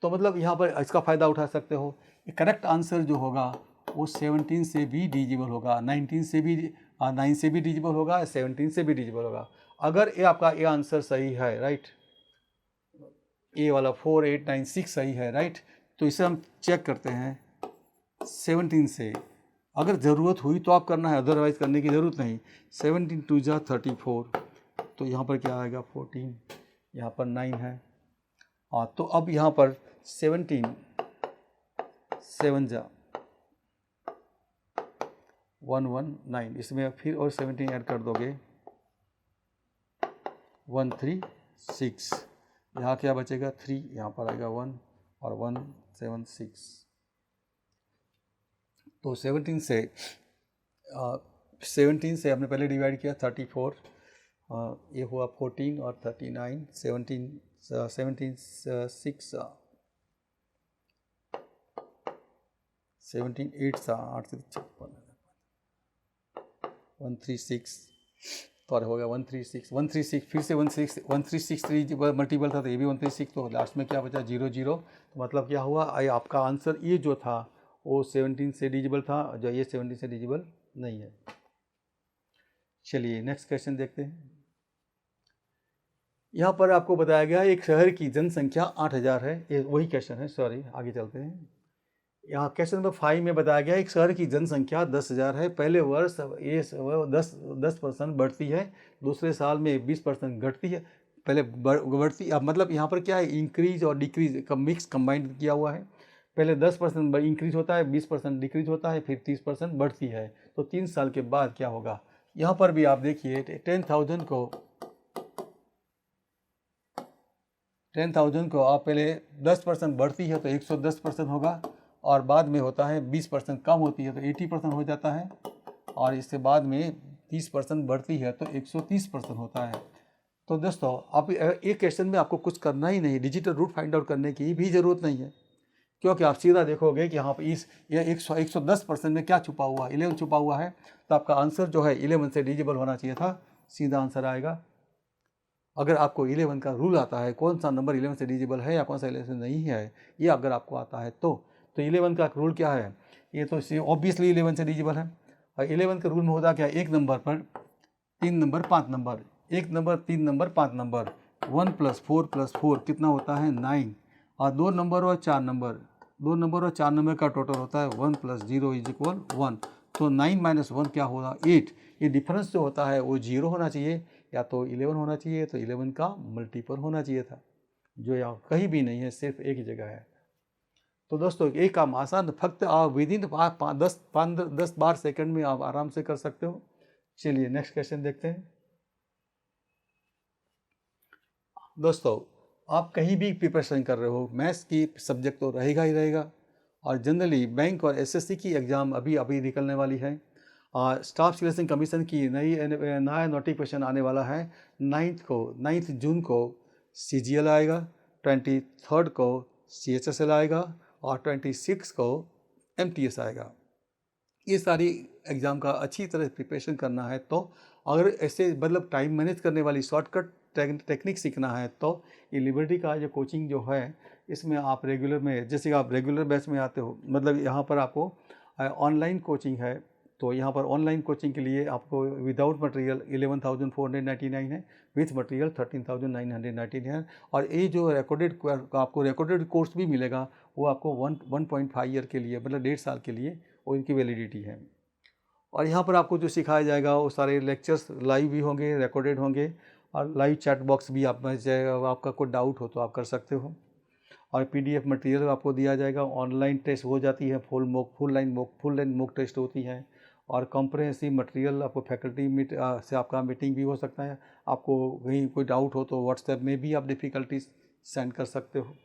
Speaker 1: तो मतलब यहाँ पर इसका फ़ायदा उठा सकते हो। करेक्ट आंसर जो होगा वो 17 से भी डिजिबल होगा, 19 से भी 9 से भी डिजिबल होगा, 17 से भी डिजिबल होगा। अगर ये आपका ये आंसर सही है, राइट, ए वाला 4896 सही है, राइट, तो इसे हम चेक करते हैं 17 से। अगर ज़रूरत हुई तो आप करना है, अदरवाइज़ करने की ज़रूरत नहीं। 17 2 जा 34, तो यहाँ पर क्या आएगा 14, यहाँ पर 9 है। हाँ, तो अब यहाँ पर 17 7 जा 119, इसमें फिर और 17 ऐड कर दोगे 136, यहाँ क्या बचेगा 3, यहाँ पर आएगा 1 और 176। तो 17 से हमने पहले डिवाइड किया 34, ये हुआ 14 और 39, 17 6 17 8 8 से 56, 136, तो हो गया 136 फिर से 136 3 मल्टीपल था तो ये भी 136, तो लास्ट में क्या बचा 0 0। तो मतलब क्या हुआ, आपका आंसर ये जो था वो 17 से डिजिबल था, जो ये 17 से डिजिबल नहीं है। चलिए नेक्स्ट क्वेश्चन देखते हैं। यहाँ पर आपको बताया गया एक शहर की जनसंख्या 8000 है, ये वही क्वेश्चन है, सॉरी आगे चलते हैं। यहाँ क्वेश्चन नंबर 5 में बताया गया एक शहर की जनसंख्या 10,000 है, पहले वर्ष ये 10% बढ़ती है, दूसरे साल में 20% घटती है, पहले बढ़ती, अब मतलब यहाँ पर क्या है इंक्रीज और डिक्रीज का मिक्स कंबाइंड किया हुआ है। पहले 10% इंक्रीज होता है, 20% डिक्रीज होता है, फिर 30% बढ़ती है। तो 3 साल के बाद क्या होगा, यहाँ पर भी आप देखिए 10,000 को 10,000 को आप पहले 10% बढ़ती है तो 110% होगा, और बाद में होता है 20% कम होती है तो 80% हो जाता है, और इसके बाद में 30% बढ़ती है तो 130% होता है। तो दोस्तों आप एक क्वेश्चन में आपको कुछ करना ही नहीं, डिजिटल रूट फाइंड आउट करने की भी ज़रूरत नहीं है, क्योंकि आप सीधा देखोगे कि यहाँ पर ये 110% में क्या छुपा हुआ है, 11 छुपा हुआ है, तो आपका आंसर जो है 11 से डिजिबल होना चाहिए था, सीधा आंसर आएगा। अगर आपको 11 का रूल आता है, कौन सा नंबर 11 से डिजिबल है या कौन सा 11 से नहीं है, ये अगर आपको आता है तो 11 का रूल क्या है, ये तो ऑब्वियसली 11 से डिजिबल है। और 11 के रूल में होता क्या, एक नंबर पर 3 नंबर 5 नंबर, एक नंबर 3 नंबर 5 नंबर, 1 + 4 + 4 कितना होता है 9, और 2 नंबर और 4 नंबर, 2 नंबर और 4 नंबर का टोटल होता है 1 + 0 = 1, तो 9 - 1 क्या होगा 8। ये डिफरेंस जो होता है वो 0 होना चाहिए या तो 11 होना चाहिए, तो 11 का मल्टीपल होना चाहिए था, जो यहाँ कहीं भी नहीं है, सिर्फ एक ही जगह है। तो दोस्तों एक काम आसान, फक्त आप विदिन 10-12 सेकंड में आप आराम से कर सकते हो। चलिए नेक्स्ट क्वेश्चन देखते हैं। दोस्तों आप कहीं भी प्रिपरेशन कर रहे हो, मैथ्स की सब्जेक्ट तो रहेगा ही रहेगा, और जनरली बैंक और एसएससी की एग्ज़ाम अभी अभी निकलने वाली है। स्टाफ सिलेक्शन कमीशन की नया नोटिफिकेशन आने वाला है 9 जून को सीजीएल आएगा, 23 को सीएचएसएल आएगा, और 26 को एमटीएस आएगा। ये सारी एग्ज़ाम का अच्छी तरह प्रिपरेशन करना है, तो अगर ऐसे मतलब टाइम मैनेज करने वाली शॉर्टकट टेक्निक सीखना है तो ये लिबर्टी का जो कोचिंग जो है, इसमें आप रेगुलर में, जैसे आप रेगुलर बैच में आते हो, मतलब यहाँ पर आपको ऑनलाइन कोचिंग है, तो यहाँ पर ऑनलाइन कोचिंग के लिए आपको विदाउट मटेरियल 11,499 है, विथ मटेरियल 13,999 है, और ये जो रिकॉर्डेड आपको रिकॉर्डेड कोर्स भी मिलेगा, वो आपको 1.5 ईयर के लिए, मतलब 1.5 साल के लिए वो इनकी वैलिडिटी है। और यहाँ पर आपको जो सिखाया जाएगा वो सारे लेक्चर्स लाइव भी होंगे, रिकॉर्डेड होंगे, और लाइव चैट बॉक्स भी आप में जाएगा, आपका कोई डाउट हो तो आप कर सकते हो, और पीडीएफ मटेरियल आपको दिया जाएगा। ऑनलाइन टेस्ट हो जाती है, फुल लाइन मॉक टेस्ट होती है, और कॉम्प्रहेंसिव मटेरियल आपको फैकल्टी से आपका मीटिंग भी हो सकता है। आपको कहीं कोई डाउट हो तो व्हाट्सएप में भी आप डिफ़िकल्टीज सेंड कर सकते हो,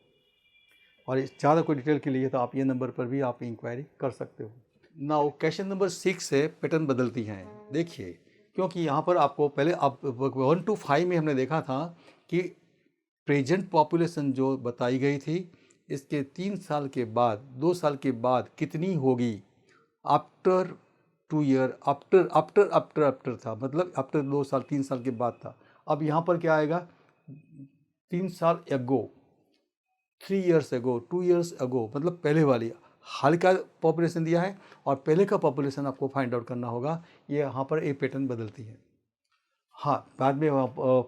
Speaker 1: और ज़्यादा कोई डिटेल के लिए तो आप ये नंबर पर भी आप इंक्वायरी कर सकते हो। नाउ क्वेश्चन नंबर 6 से पैटर्न बदलती हैं। देखिए, क्योंकि यहाँ पर आपको पहले आप 1 to 5 में हमने देखा था कि प्रेजेंट पॉपुलेशन जो बताई गई थी, इसके 3 साल के बाद, 2 साल के बाद कितनी होगी, आफ्टर 2 ईयर, आफ्टर था, मतलब आफ्टर 2 साल 3 साल के बाद था। अब यहाँ पर क्या आएगा, 3 साल एगो, 3 years ago, 2 years ago, मतलब पहले वाली, हाल का पॉपुलेशन दिया है और पहले का पॉपुलेशन आपको फाइंड आउट करना होगा। ये यहाँ पर एक पैटर्न बदलती है। हाँ, बाद में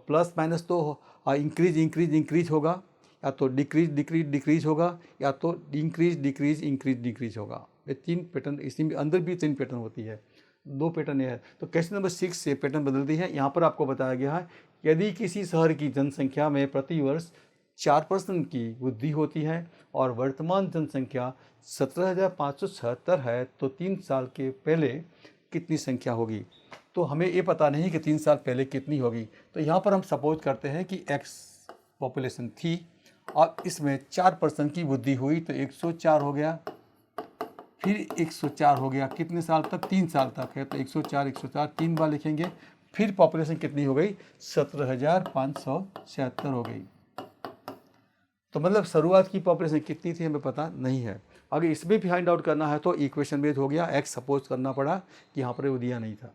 Speaker 1: प्लस माइनस तो इंक्रीज होगा, या तो डिक्रीज होगा, या तो इंक्रीज होगा। ये 3 पैटर्न, इसी में अंदर भी 3 पैटर्न होती है, 2 पैटर्न ये है। तो क्वेश्चन नंबर 6 से पैटर्न बदलती है। यहाँ पर आपको बताया गया है, यदि किसी शहर की जनसंख्या में प्रति वर्ष 4% की वृद्धि होती है और वर्तमान जनसंख्या 17,576 है, तो 3 साल के पहले कितनी संख्या होगी। तो हमें ये पता नहीं कि 3 साल पहले कितनी होगी, तो यहाँ पर हम सपोज करते हैं कि एक्स पॉपुलेशन थी और इसमें 4% की वृद्धि हुई, तो 104 हो गया, फिर 104 हो गया, कितने साल तक, 3 साल तक है, तो 104 3 बार लिखेंगे। फिर पॉपुलेशन कितनी हो गई, 17,576 हो गई। तो मतलब शुरुआत की पॉपुलेशन कितनी थी हमें पता नहीं है। अगर इसमें भी फाइंड आउट करना है तो इक्वेशन बेस्ड हो गया, एक्स सपोज करना पड़ा कि यहाँ पर वो दिया नहीं था।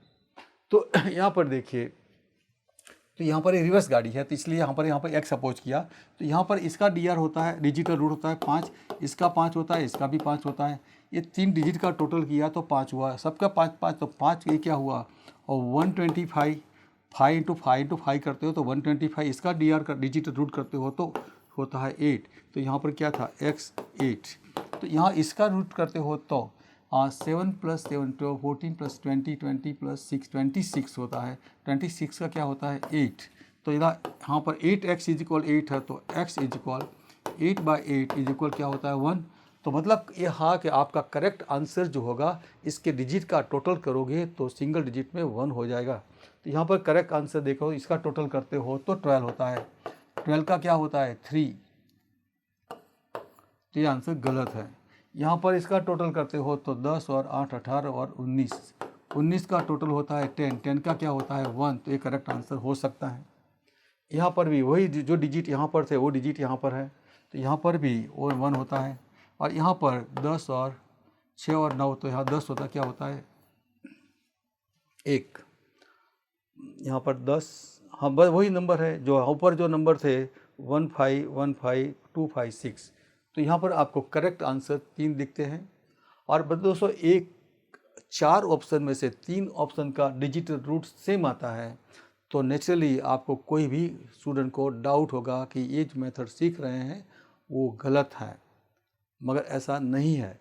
Speaker 1: तो यहाँ पर देखिए, तो यहाँ पर रिवर्स गाड़ी है, तो इसलिए यहाँ पर एक्स सपोज किया, तो यहाँ पर इसका डीआर होता है, डिजिटल रूट होता है 5, इसका 5 होता है, इसका भी 5 होता है। ये 3 डिजिट का टोटल किया तो 5 हुआ, सबका 5 तो 5 ये क्या हुआ, और 125, 5 करते हो तो 125, इसका डीआर का डिजिटल रूट करते हो तो होता है 8। तो यहाँ पर क्या था, x 8, तो यहाँ इसका रूट करते हो तो 7 + 7 14 + 20 20 + 6 26 होता है। 26 का क्या होता है 8, तो यहाँ पर 8x = 8 है, तो x = 8/8 क्या होता है 1। तो मतलब ये हाँ कि आपका करेक्ट आंसर जो होगा, इसके डिजिट का टोटल करोगे तो सिंगल डिजिट में 1 हो जाएगा। तो यहाँ पर करेक्ट आंसर देखो, इसका टोटल करते हो तो 12 होता है। 12 का क्या होता है 3, तो ये आंसर गलत है। यहाँ पर इसका टोटल करते हो तो 10 और 8 18 और 19, 19 का टोटल होता है 10, 10 का क्या होता है 1, तो ये करेक्ट आंसर हो सकता है। यहाँ पर भी वही जो डिजिट यहाँ पर थे वो डिजिट यहाँ पर है, तो यहाँ पर भी वो 1 होता है। और यहाँ पर 10 और 6 और 9, तो यहाँ 10 होता क्या होता है 1, यहाँ पर 10, हाँ बस वही नंबर है जो ऊपर जो नंबर थे 1 5 1 5 2 5 6, तो यहाँ पर आपको करेक्ट आंसर 3 दिखते हैं। और दोस्तों एक 4 ऑप्शन में से 3 ऑप्शन का डिजिटल रूट सेम आता है, तो नेचुरली आपको कोई भी स्टूडेंट को डाउट होगा कि ये जो मेथड सीख रहे हैं वो गलत है, मगर ऐसा नहीं है।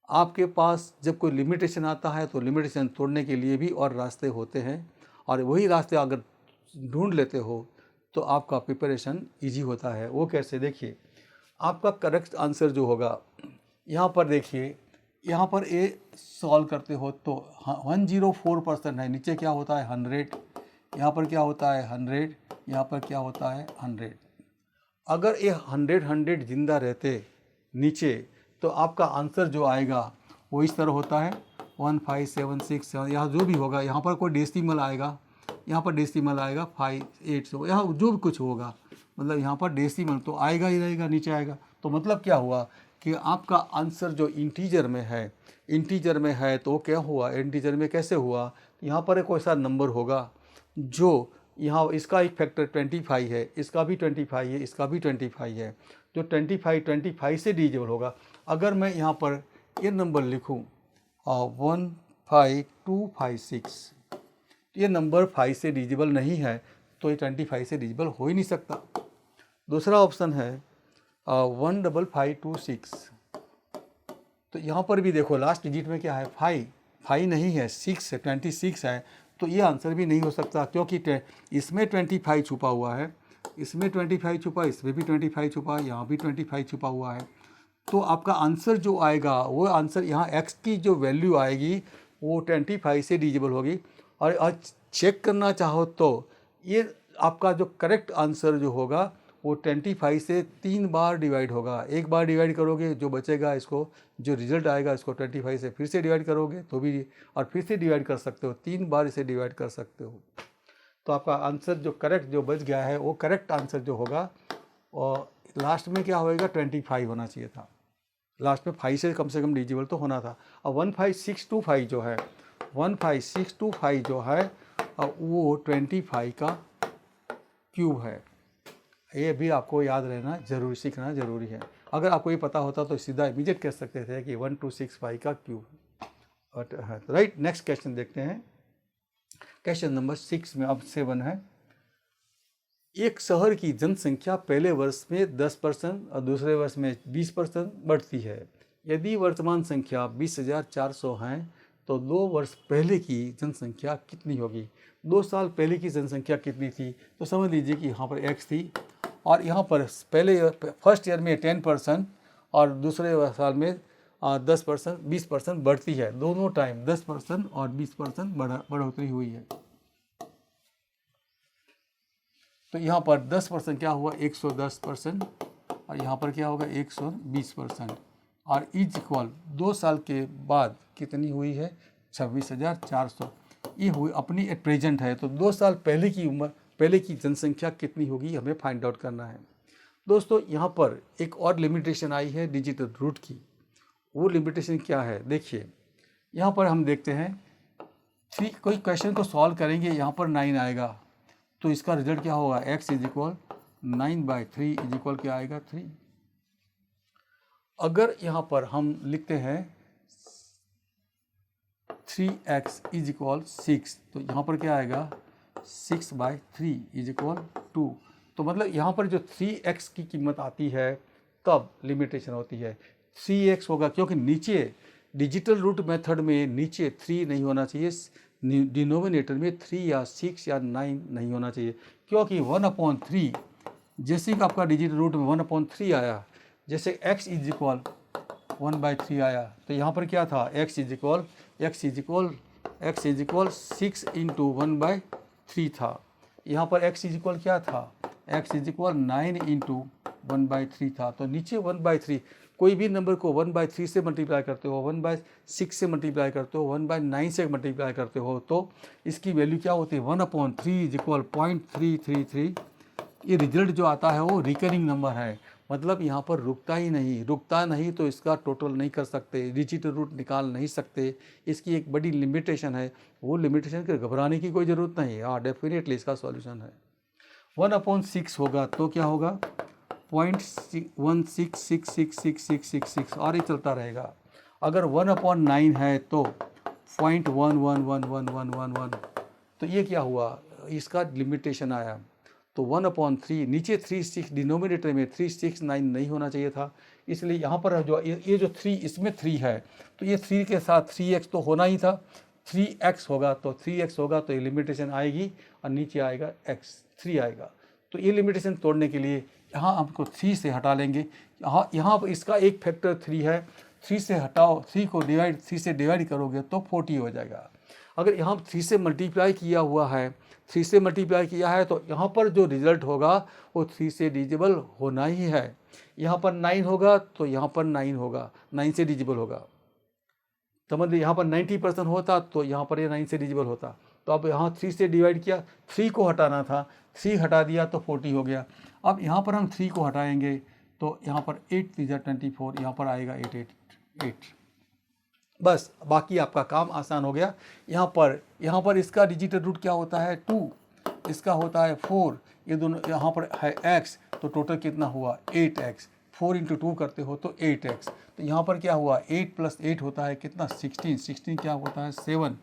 Speaker 1: आपके पास जब कोई लिमिटेशन आता है तो लिमिटेशन तोड़ने के लिए भी और रास्ते होते हैं, और वही रास्ते अगर ढूंढ लेते हो तो आपका प्रिपरेशन इजी होता है। वो कैसे, देखिए आपका करेक्ट आंसर जो होगा यहाँ पर देखिए, यहाँ पर ए सॉल्व करते हो तो 104% है, नीचे क्या होता है 100, यहाँ पर क्या होता है 100, यहाँ पर क्या होता है 100। अगर ये 100 जिंदा रहते नीचे तो आपका आंसर जो आएगा वो इस तरह होता है 15767, यहाँ जो भी होगा, यहाँ पर कोई डेसिमल आएगा, यहाँ पर डेसिमल आएगा 58, यहाँ जो भी कुछ होगा मतलब यहाँ पर डेसिमल तो आएगा ही रहेगा, नीचे आएगा। तो मतलब क्या हुआ कि आपका आंसर जो इंटीजर में है तो क्या हुआ, इंटीजर में कैसे हुआ, यहाँ पर एक ऐसा नंबर होगा जो यहाँ इसका एक फैक्टर 25 है, इसका भी 25 है, इसका भी 25 है, जो 25 से डिविजिबल होगा। अगर मैं यहाँ पर ये नंबर लिखूँ 15256, ये नंबर 5 से डिविजिबल नहीं है, तो ये 25 से डिविजिबल हो ही नहीं सकता। दूसरा ऑप्शन है 15526, तो यहाँ पर भी देखो लास्ट डिजिट में क्या है 5 नहीं है, 6 है, 26 है, तो ये आंसर भी नहीं हो सकता क्योंकि इसमें 25 छुपा हुआ है, इसमें 25 छुपा, इसमें भी 25 छुपा, यहाँ भी 25 छुपा हुआ है। तो आपका आंसर जो आएगा वो आंसर यहाँ x की जो वैल्यू आएगी वो 25 से डिविजिबल होगी। और आज चेक करना चाहो तो ये आपका जो करेक्ट आंसर जो होगा वो 25 से 3 बार डिवाइड होगा। एक बार डिवाइड करोगे जो बचेगा, इसको जो रिजल्ट आएगा इसको 25 से फिर से डिवाइड करोगे तो भी, और फिर से डिवाइड कर सकते हो, 3 बार इसे डिवाइड कर सकते हो। तो आपका आंसर जो करेक्ट जो बच गया है वो करेक्ट आंसर जो होगा और लास्ट में क्या होएगा 25 होना चाहिए था, लास्ट में 5 से कम डिविजिबल तो होना था। और 15625 जो है 15625 जो है वो 25 का क्यूब है। ये भी आपको याद रहना जरूरी, सीखना ज़रूरी है। अगर आपको ये पता होता तो सीधा इमीडिएट कह सकते थे कि 1265 का क्यूब है। राइट, नेक्स्ट क्वेश्चन देखते हैं। क्वेश्चन नंबर 6 में अब 7 है। एक शहर की जनसंख्या पहले वर्ष में 10% और दूसरे वर्ष में 20% बढ़ती है। यदि वर्तमान संख्या 20,400 है तो 2 वर्ष पहले की जनसंख्या कितनी होगी। 2 साल पहले की जनसंख्या कितनी थी, तो समझ लीजिए कि यहाँ पर x थी और यहाँ पर पहले फर्स्ट ईयर में 10% और दूसरे साल में 10% 20% बढ़ती है। दोनों टाइम 10% और 20% बढ़ोतरी हुई है। तो यहाँ पर 10% क्या हुआ 110% और यहाँ पर क्या होगा 120%, और इज इक्वल 2 साल के बाद कितनी हुई है 26,400। ये हुई अपनी एट प्रेजेंट है, तो 2 साल पहले की उम्र, पहले की जनसंख्या कितनी होगी हमें फाइंड आउट करना है। दोस्तों यहाँ पर एक और लिमिटेशन आई है डिजिटल रूट की। वो लिमिटेशन क्या है देखिए, यहाँ पर हम देखते हैं कोई क्वेश्चन को सॉल्व करेंगे, यहाँ पर 9 आएगा तो इसका रिजल्ट क्या होगा x is equal 9/3 is equal क्या आएगा 3। अगर यहाँ पर हम लिखते हैं 3x इज इक्वल 6 तो यहाँ पर क्या आएगा 6/3 इज इक्वल 2। तो मतलब यहाँ पर जो 3x की कीमत आती है तब लिमिटेशन होती है 3x होगा, क्योंकि नीचे डिजिटल रूट मेथड में नीचे 3 नहीं होना चाहिए, डिनोमिनेटर में 3 या 6 या 9 नहीं होना चाहिए, क्योंकि 1/3 जैसे कि आपका डिजिटल रूट में 1/3 आया, जैसे x इज इक्वल 1/3 आया तो यहाँ पर क्या था x इज इक्वल 6 इंटू 1/3 था। यहाँ पर x इज इक्वल क्या था x इज इक्वल 9 इंटू 1/3 था। तो नीचे 1/3, कोई भी नंबर को 1/3 से मल्टीप्लाई करते हो, 1/6 से मल्टीप्लाई करते हो, 1/9 से मल्टीप्लाई करते हो, तो इसकी वैल्यू क्या होती है, 1/3 इज इक्वल 0.333। ये रिजल्ट जो आता है वो रिकरिंग नंबर है, मतलब यहाँ पर रुकता नहीं तो इसका टोटल नहीं कर सकते, डिजिटल रूट निकाल नहीं सकते। इसकी एक बड़ी लिमिटेशन है, वो लिमिटेशन के घबराने की कोई ज़रूरत नहीं है। हाँ, डेफिनेटली इसका सॉल्यूशन है। 1/6 होगा तो क्या होगा, 0.16666666 और ये चलता रहेगा। अगर 1/9 है तो 0.111111, तो ये क्या हुआ, इसका लिमिटेशन आया। तो 1/3, नीचे 36 डिनोमिनेटर में 369 नहीं होना चाहिए था, इसलिए यहाँ पर जो ये जो 3, इसमें 3 है, तो ये 3 के साथ 3x तो होना ही था, 3x होगा तो ये लिमिटेशन आएगी और नीचे आएगा x, 3 आएगा। तो ये लिमिटेशन तोड़ने के लिए यहाँ हमको 3 से हटा लेंगे। यहाँ पर इसका एक फैक्टर 3 है, 3 से हटाओ, 3 से डिवाइड करोगे तो 40 हो जाएगा। अगर यहाँ 3 से मल्टीप्लाई किया हुआ है, 3 से मल्टीप्लाई किया है, तो यहाँ पर जो रिजल्ट होगा वो 3 से डिजिबल होना ही है। यहाँ पर 9 होगा तो यहाँ पर 9 होगा, 9 से डिजिबल होगा। समझ लीजिए यहाँ पर 90% होता तो यहाँ पर ये 9 से डिजिबल होता। तो अब यहाँ 3 से डिवाइड किया, 3 को हटाना था, 3 हटा दिया तो 40 हो गया। अब यहाँ पर हम 3 को हटाएंगे तो यहाँ पर 8 3 24, यहाँ पर आएगा 888। बस, बाकी आपका काम आसान हो गया। यहाँ पर इसका डिजिटल रूट क्या होता है, 2, इसका होता है 4, ये दोनों यहाँ पर है x, तो टोटल कितना हुआ 8x, 4 × 2 करते हो तो 8x। तो यहाँ पर क्या हुआ, 8 + 8 होता है कितना, 16 क्या होता है 7,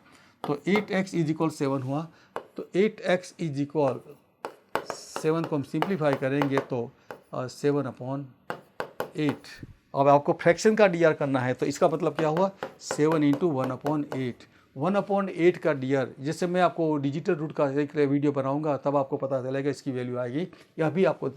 Speaker 1: तो 8x इज इक्वल 7 हुआ। तो 8x इज इक्वल 7 को हम सिंप्लीफाई करेंगे तो 7/8। अब आपको फ्रैक्शन का डी आर करना है, तो इसका मतलब क्या हुआ, 7 × 1/8। 1/8 का डी आर, जैसे मैं आपको डिजिटल रूट का एक वीडियो बनाऊंगा तब आपको पता चलेगा इसकी वैल्यू आएगी, यह भी आपको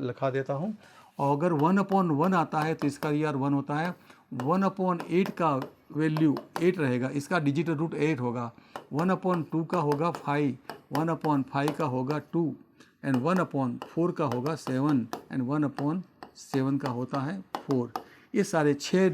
Speaker 1: लिखा देता हूँ। और अगर 1/1 आता है तो इसका डी आर 1 होता है। 1/8 का वैल्यू 8 रहेगा, इसका डिजिटल रूट 8 होगा। 1/2 का होगा 5, 1/5 का होगा 2, एंड 1/4 का होगा 7, एंड 1/7 का होता है 4। ये सारे 6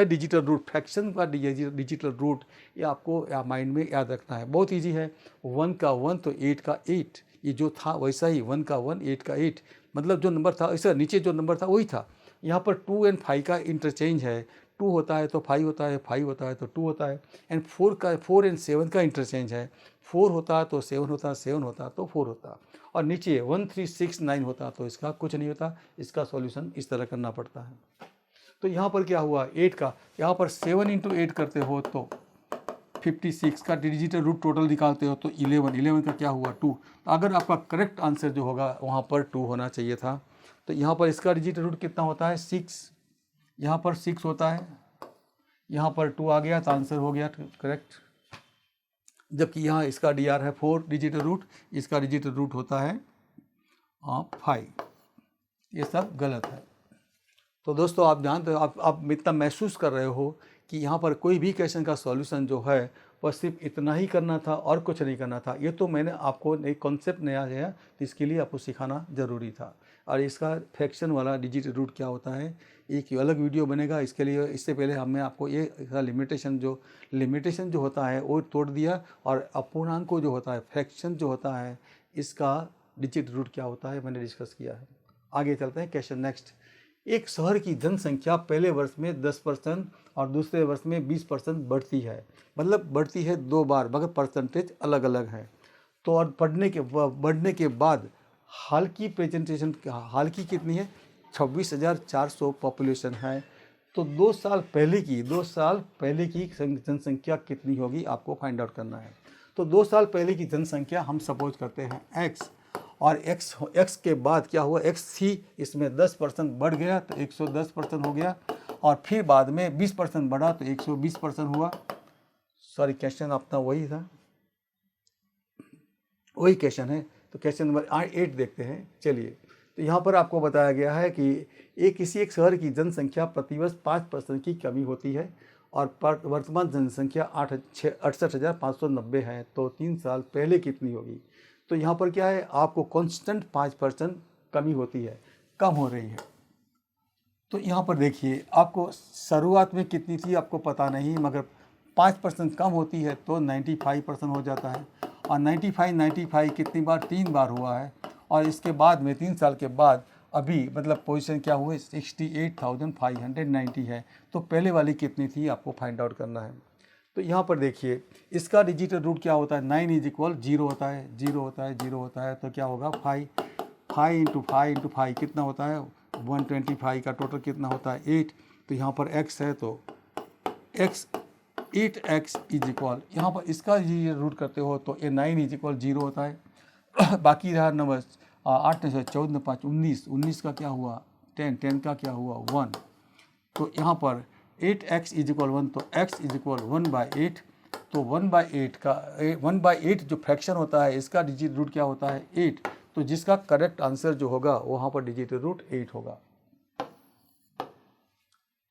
Speaker 1: डिजिटल रूट, फ्रैक्शन का डिजिटल रूट, ये आपको माइंड में याद रखना है, बहुत इजी है। 1 का 1 तो 8 का 8, ये जो था वैसा ही 1 का 1 8 का 8, मतलब जो नंबर था इससे नीचे जो नंबर था वही था। यहाँ पर 2 और 5 का इंटरचेंज है, 2 होता है तो 5 होता है, 5 होता है तो 2 होता है, एंड 4 और 7 का इंटरचेंज है, 4 होता है तो 7 होता है, 7 होता है तो 4 होता, और नीचे 1 3 6 9 होता तो इसका कुछ नहीं होता। इसका सॉल्यूशन इस तरह करना पड़ता है। तो यहाँ पर क्या हुआ, 8 का, यहाँ पर 7 × 8 करते हो तो 56 का डिजिटल रूट टोटल निकालते हो तो 11 का क्या हुआ 2। अगर आपका करेक्ट आंसर जो होगा वहाँ पर 2 होना चाहिए था। तो यहाँ पर इसका डिजिटल रूट कितना होता है 6, यहाँ पर 6 होता है, यहाँ पर 2 आ गया तो आंसर हो गया करेक्ट। जबकि यहाँ इसका डी आर है 4 डिजिटल रूट, इसका डिजिटल रूट होता है 5। ये सब गलत है। तो दोस्तों आप जानते हो, आप इतना महसूस कर रहे हो कि यहाँ पर कोई भी क्वेश्चन का सॉल्यूशन जो है वह सिर्फ इतना ही करना था और कुछ नहीं करना था। ये तो मैंने आपको एक कॉन्सेप्ट नया है तो इसके लिए आपको सिखाना ज़रूरी था। और इसका फ्रैक्शन वाला डिजिटल रूट क्या होता है एक अलग वीडियो बनेगा इसके लिए। इससे पहले हमने आपको ये लिमिटेशन जो होता है वो तोड़ दिया, और अपूर्णांक को जो होता है, फ्रैक्शन जो होता है, इसका डिजिटल रूट क्या होता है मैंने डिस्कस किया है। आगे चलते हैं क्वेश्चन नेक्स्ट। एक शहर की जनसंख्या पहले वर्ष में 10% और दूसरे वर्ष में 20% बढ़ती है, मतलब बढ़ती है 2 बार, मगर परसेंटेज अलग अलग है। तो और बढ़ने के बाद हाल की कितनी है, 26,400 पॉपुलेशन है। तो 2 साल पहले की जनसंख्या कितनी होगी आपको फाइंड आउट करना है। तो 2 साल पहले की जनसंख्या हम सपोज करते हैं x, और x के बाद क्या हुआ, x थी, इसमें 10% बढ़ गया तो 110% हो गया, और फिर बाद में 20% बढ़ा तो 120% हुआ। सॉरी, क्वेश्चन अपना वही था, वही क्वेश्चन है। तो क्वेश्चन नंबर 8 देखते हैं। चलिए, तो यहाँ पर आपको बताया गया है कि किसी एक शहर की जनसंख्या प्रतिवर्ष 5% की कमी होती है, और वर्तमान जनसंख्या 68,590 है। तो 3 साल पहले कितनी होगी। तो यहाँ पर क्या है, आपको कांस्टेंट 5% कमी होती है, कम हो रही है। तो यहाँ पर देखिए, आपको शुरुआत में कितनी थी आपको पता नहीं, मगर 5% कम होती है तो 95% हो जाता है। और 95 कितनी बार, 3 बार हुआ है। और इसके बाद में 3 साल के बाद अभी मतलब पोजीशन क्या हुए, 68,590 है। तो पहले वाली कितनी थी आपको फाइंड आउट करना है। तो यहाँ पर देखिए, इसका डिजिटल रूट क्या होता है, 9 इज इक्वल 0 होता है, 0 होता है, 0 होता है। तो क्या होगा, 5 इंटू 5 कितना होता है, 125 का टोटल कितना होता है, 8। तो यहाँ पर x है तो x 8x इज इक्वल, यहाँ पर इसका ये रूट करते हो तो ये 9 इज इक्वल 0 होता है। बाकी रहा नंबर 8 से 14 5 19, 19 का क्या हुआ 10, 10 का क्या हुआ 1। तो यहाँ पर 8x इज इक्वल 1, तो x इज इक्वल 1/8। तो 1/8 का 1/8 जो फ्रैक्शन होता है इसका डिजिट रूट क्या होता है 8। तो जिसका करेक्ट आंसर जो होगा वहाँ पर डिजिटल रूट 8 होगा।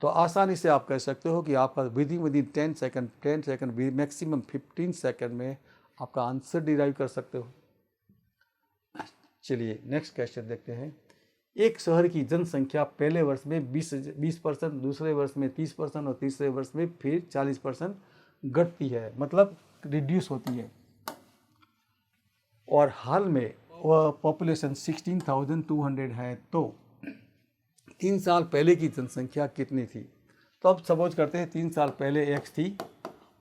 Speaker 1: तो आसानी से आप कह सकते हो कि आपका विदिन 10 सेकंड मैक्सिमम 15 सेकंड में आपका आंसर डिराइव कर सकते हो। चलिए नेक्स्ट क्वेश्चन देखते हैं। एक शहर की जनसंख्या पहले वर्ष में 20%, दूसरे वर्ष में 30% और तीसरे वर्ष में फिर 40% घटती है, मतलब रिड्यूस होती है। और हाल में वह पॉपुलेशन 16,200 है। तो 3 साल पहले की जनसंख्या कितनी थी। तो अब सपोज करते हैं 3 साल पहले x थी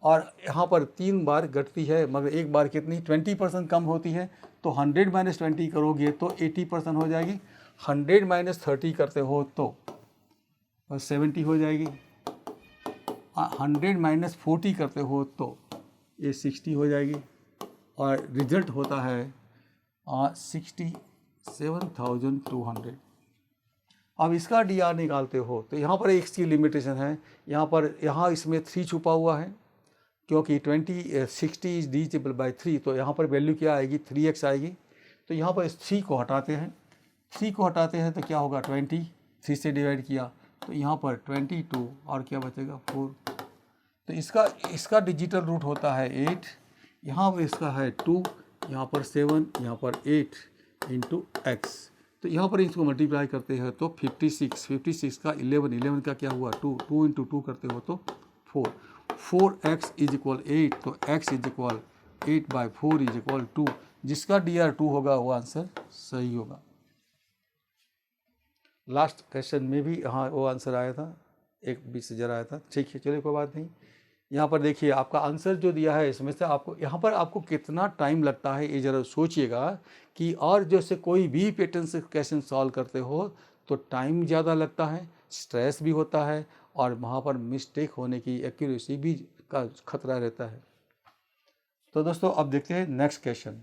Speaker 1: और यहाँ पर 3 बार घटती है, मगर एक बार कितनी 20% कम होती है। तो 100 - 20 करोगे तो 80% हो जाएगी। 100 - 30 करते हो तो 70 हो जाएगी। 100 - 40 करते हो तो ये 60 हो जाएगी। और रिजल्ट होता है 67,200। अब इसका DR निकालते हो तो यहाँ पर एक की लिमिटेशन है, यहाँ इसमें 3 छुपा हुआ है, क्योंकि 60 इज डिविजिबल बाय 3। तो यहाँ पर वैल्यू क्या आएगी 3x आएगी। तो यहाँ पर इस 3 को हटाते हैं, 3 को हटाते हैं तो क्या होगा 20, 3 से डिवाइड किया तो यहाँ पर 22 और क्या बचेगा 4। तो इसका डिजिटल रूट होता है 8, यहाँ पर इसका है 2, यहाँ पर 7, यहाँ पर 8 इंटू x। तो यहाँ पर इसको मल्टीप्लाई करते हैं तो 56 का 11 का क्या हुआ 2, 2 इंटू 2 करते हो तो 4, 4x इज इक्वल 8। तो x is equal 8/4 is equal 2। जिसका DR 2 होगा वो आंसर सही होगा। लास्ट क्वेश्चन में भी हाँ वो आंसर आया था, 1 से ज़रा आया था। ठीक है, चलिए कोई बात नहीं। यहाँ पर देखिए आपका आंसर जो दिया है इसमें से आपको यहाँ पर आपको कितना टाइम लगता है ये ज़रा सोचिएगा कि, और जैसे कोई भी पैटर्न से क्वेश्चन सॉल्व करते हो तो टाइम ज़्यादा लगता है, स्ट्रेस भी होता है और वहाँ पर मिस्टेक होने की एक्यूरेसी भी का खतरा रहता है। तो दोस्तों अब देखते हैं नेक्स्ट क्वेश्चन।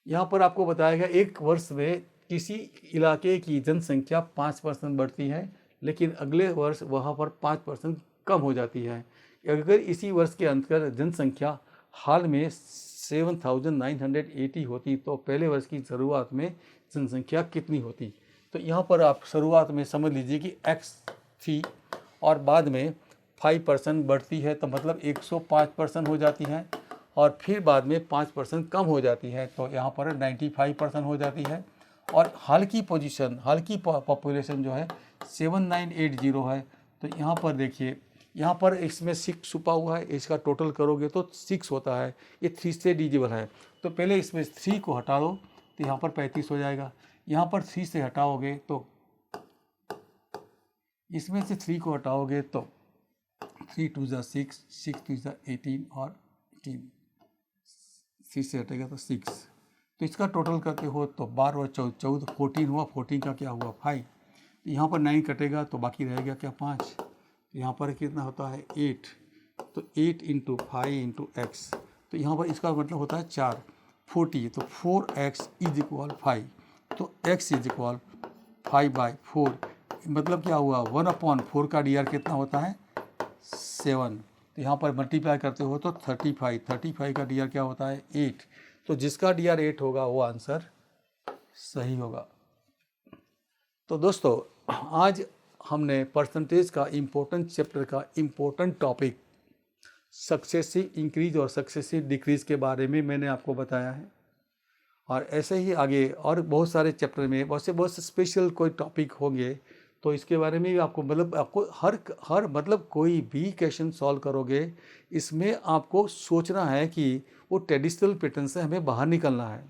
Speaker 1: यहाँ पर आपको बताया गया एक वर्ष में किसी इलाके की जनसंख्या 5% बढ़ती है, लेकिन अगले वर्ष वहाँ पर 5% कम हो जाती है। अगर इसी वर्ष के अंतर्गत जनसंख्या हाल में 7,980 होती तो पहले वर्ष की शुरुआत में जनसंख्या कितनी होती। तो यहाँ पर आप शुरुआत में समझ लीजिए कि x थी और बाद में 5% बढ़ती है, तो मतलब 105% हो जाती है और फिर बाद में 5% कम हो जाती है, तो यहाँ पर 95% हो जाती है। और हाल की पॉपुलेशन जो है 7980 है। तो यहाँ पर देखिए, यहाँ पर इसमें 6 छुपा हुआ है, इसका टोटल करोगे तो 6 होता है, ये 3 से डिविजिबल है। तो पहले इसमें 3 को हटा दो तो यहाँ पर 35 हो जाएगा। यहाँ पर 3 से हटाओगे तो इसमें से 3 को हटाओगे तो 3 2 ज़ा 6, 6 2 ज़ा 18 और 18, 3 से हटेगा तो 6। तो इसका टोटल करते हो तो 12 और 14 14 हुआ, 14 का क्या हुआ 5। तो यहाँ पर 9 कटेगा तो बाकी रहेगा क्या 5। तो यहाँ पर कितना होता है 8। तो 8 इंटू 5 इंटू एक्स, तो यहाँ पर इसका मतलब होता है 4, 40। तो 4x इज इक्वल 5। तो x इज इक्वल 5/4, मतलब क्या हुआ 1/4 का DR कितना होता है 7। तो यहाँ पर मल्टीप्लाई करते हो तो 35 का DR क्या होता है 8। तो जिसका DR 8 होगा वो आंसर सही होगा। तो दोस्तों आज हमने परसेंटेज का इम्पोर्टेंट चैप्टर का इम्पोर्टेंट टॉपिक सक्सेसिव इंक्रीज और सक्सेसिव डिक्रीज के बारे में मैंने आपको बताया है। और ऐसे ही आगे और बहुत सारे चैप्टर में बहुत से स्पेशल कोई टॉपिक होंगे, तो इसके बारे में भी आपको मतलब आपको हर मतलब कोई भी क्वेश्चन सॉल्व करोगे, इसमें आपको सोचना है कि वो ट्रेडिशनल पैटर्न से हमें बाहर निकलना है।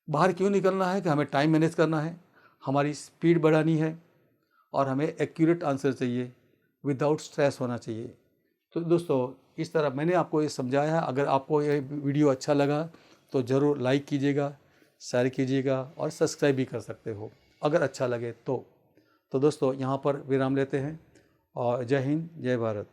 Speaker 1: बाहर क्यों निकलना है? कि हमें टाइम मैनेज करना है, हमारी स्पीड बढ़ानी है और हमें एक्यूरेट आंसर चाहिए, विदाउट स्ट्रेस होना चाहिए। तो दोस्तों, इस तरह मैंने आपको ये समझाया है। अगर आपको ये वीडियो अच्छा लगा तो ज़रूर लाइक कीजिएगा, शेयर कीजिएगा और सब्सक्राइब भी कर सकते हो अगर अच्छा लगे तो। दोस्तों, यहाँ पर विराम लेते हैं और जय हिंद, जय भारत।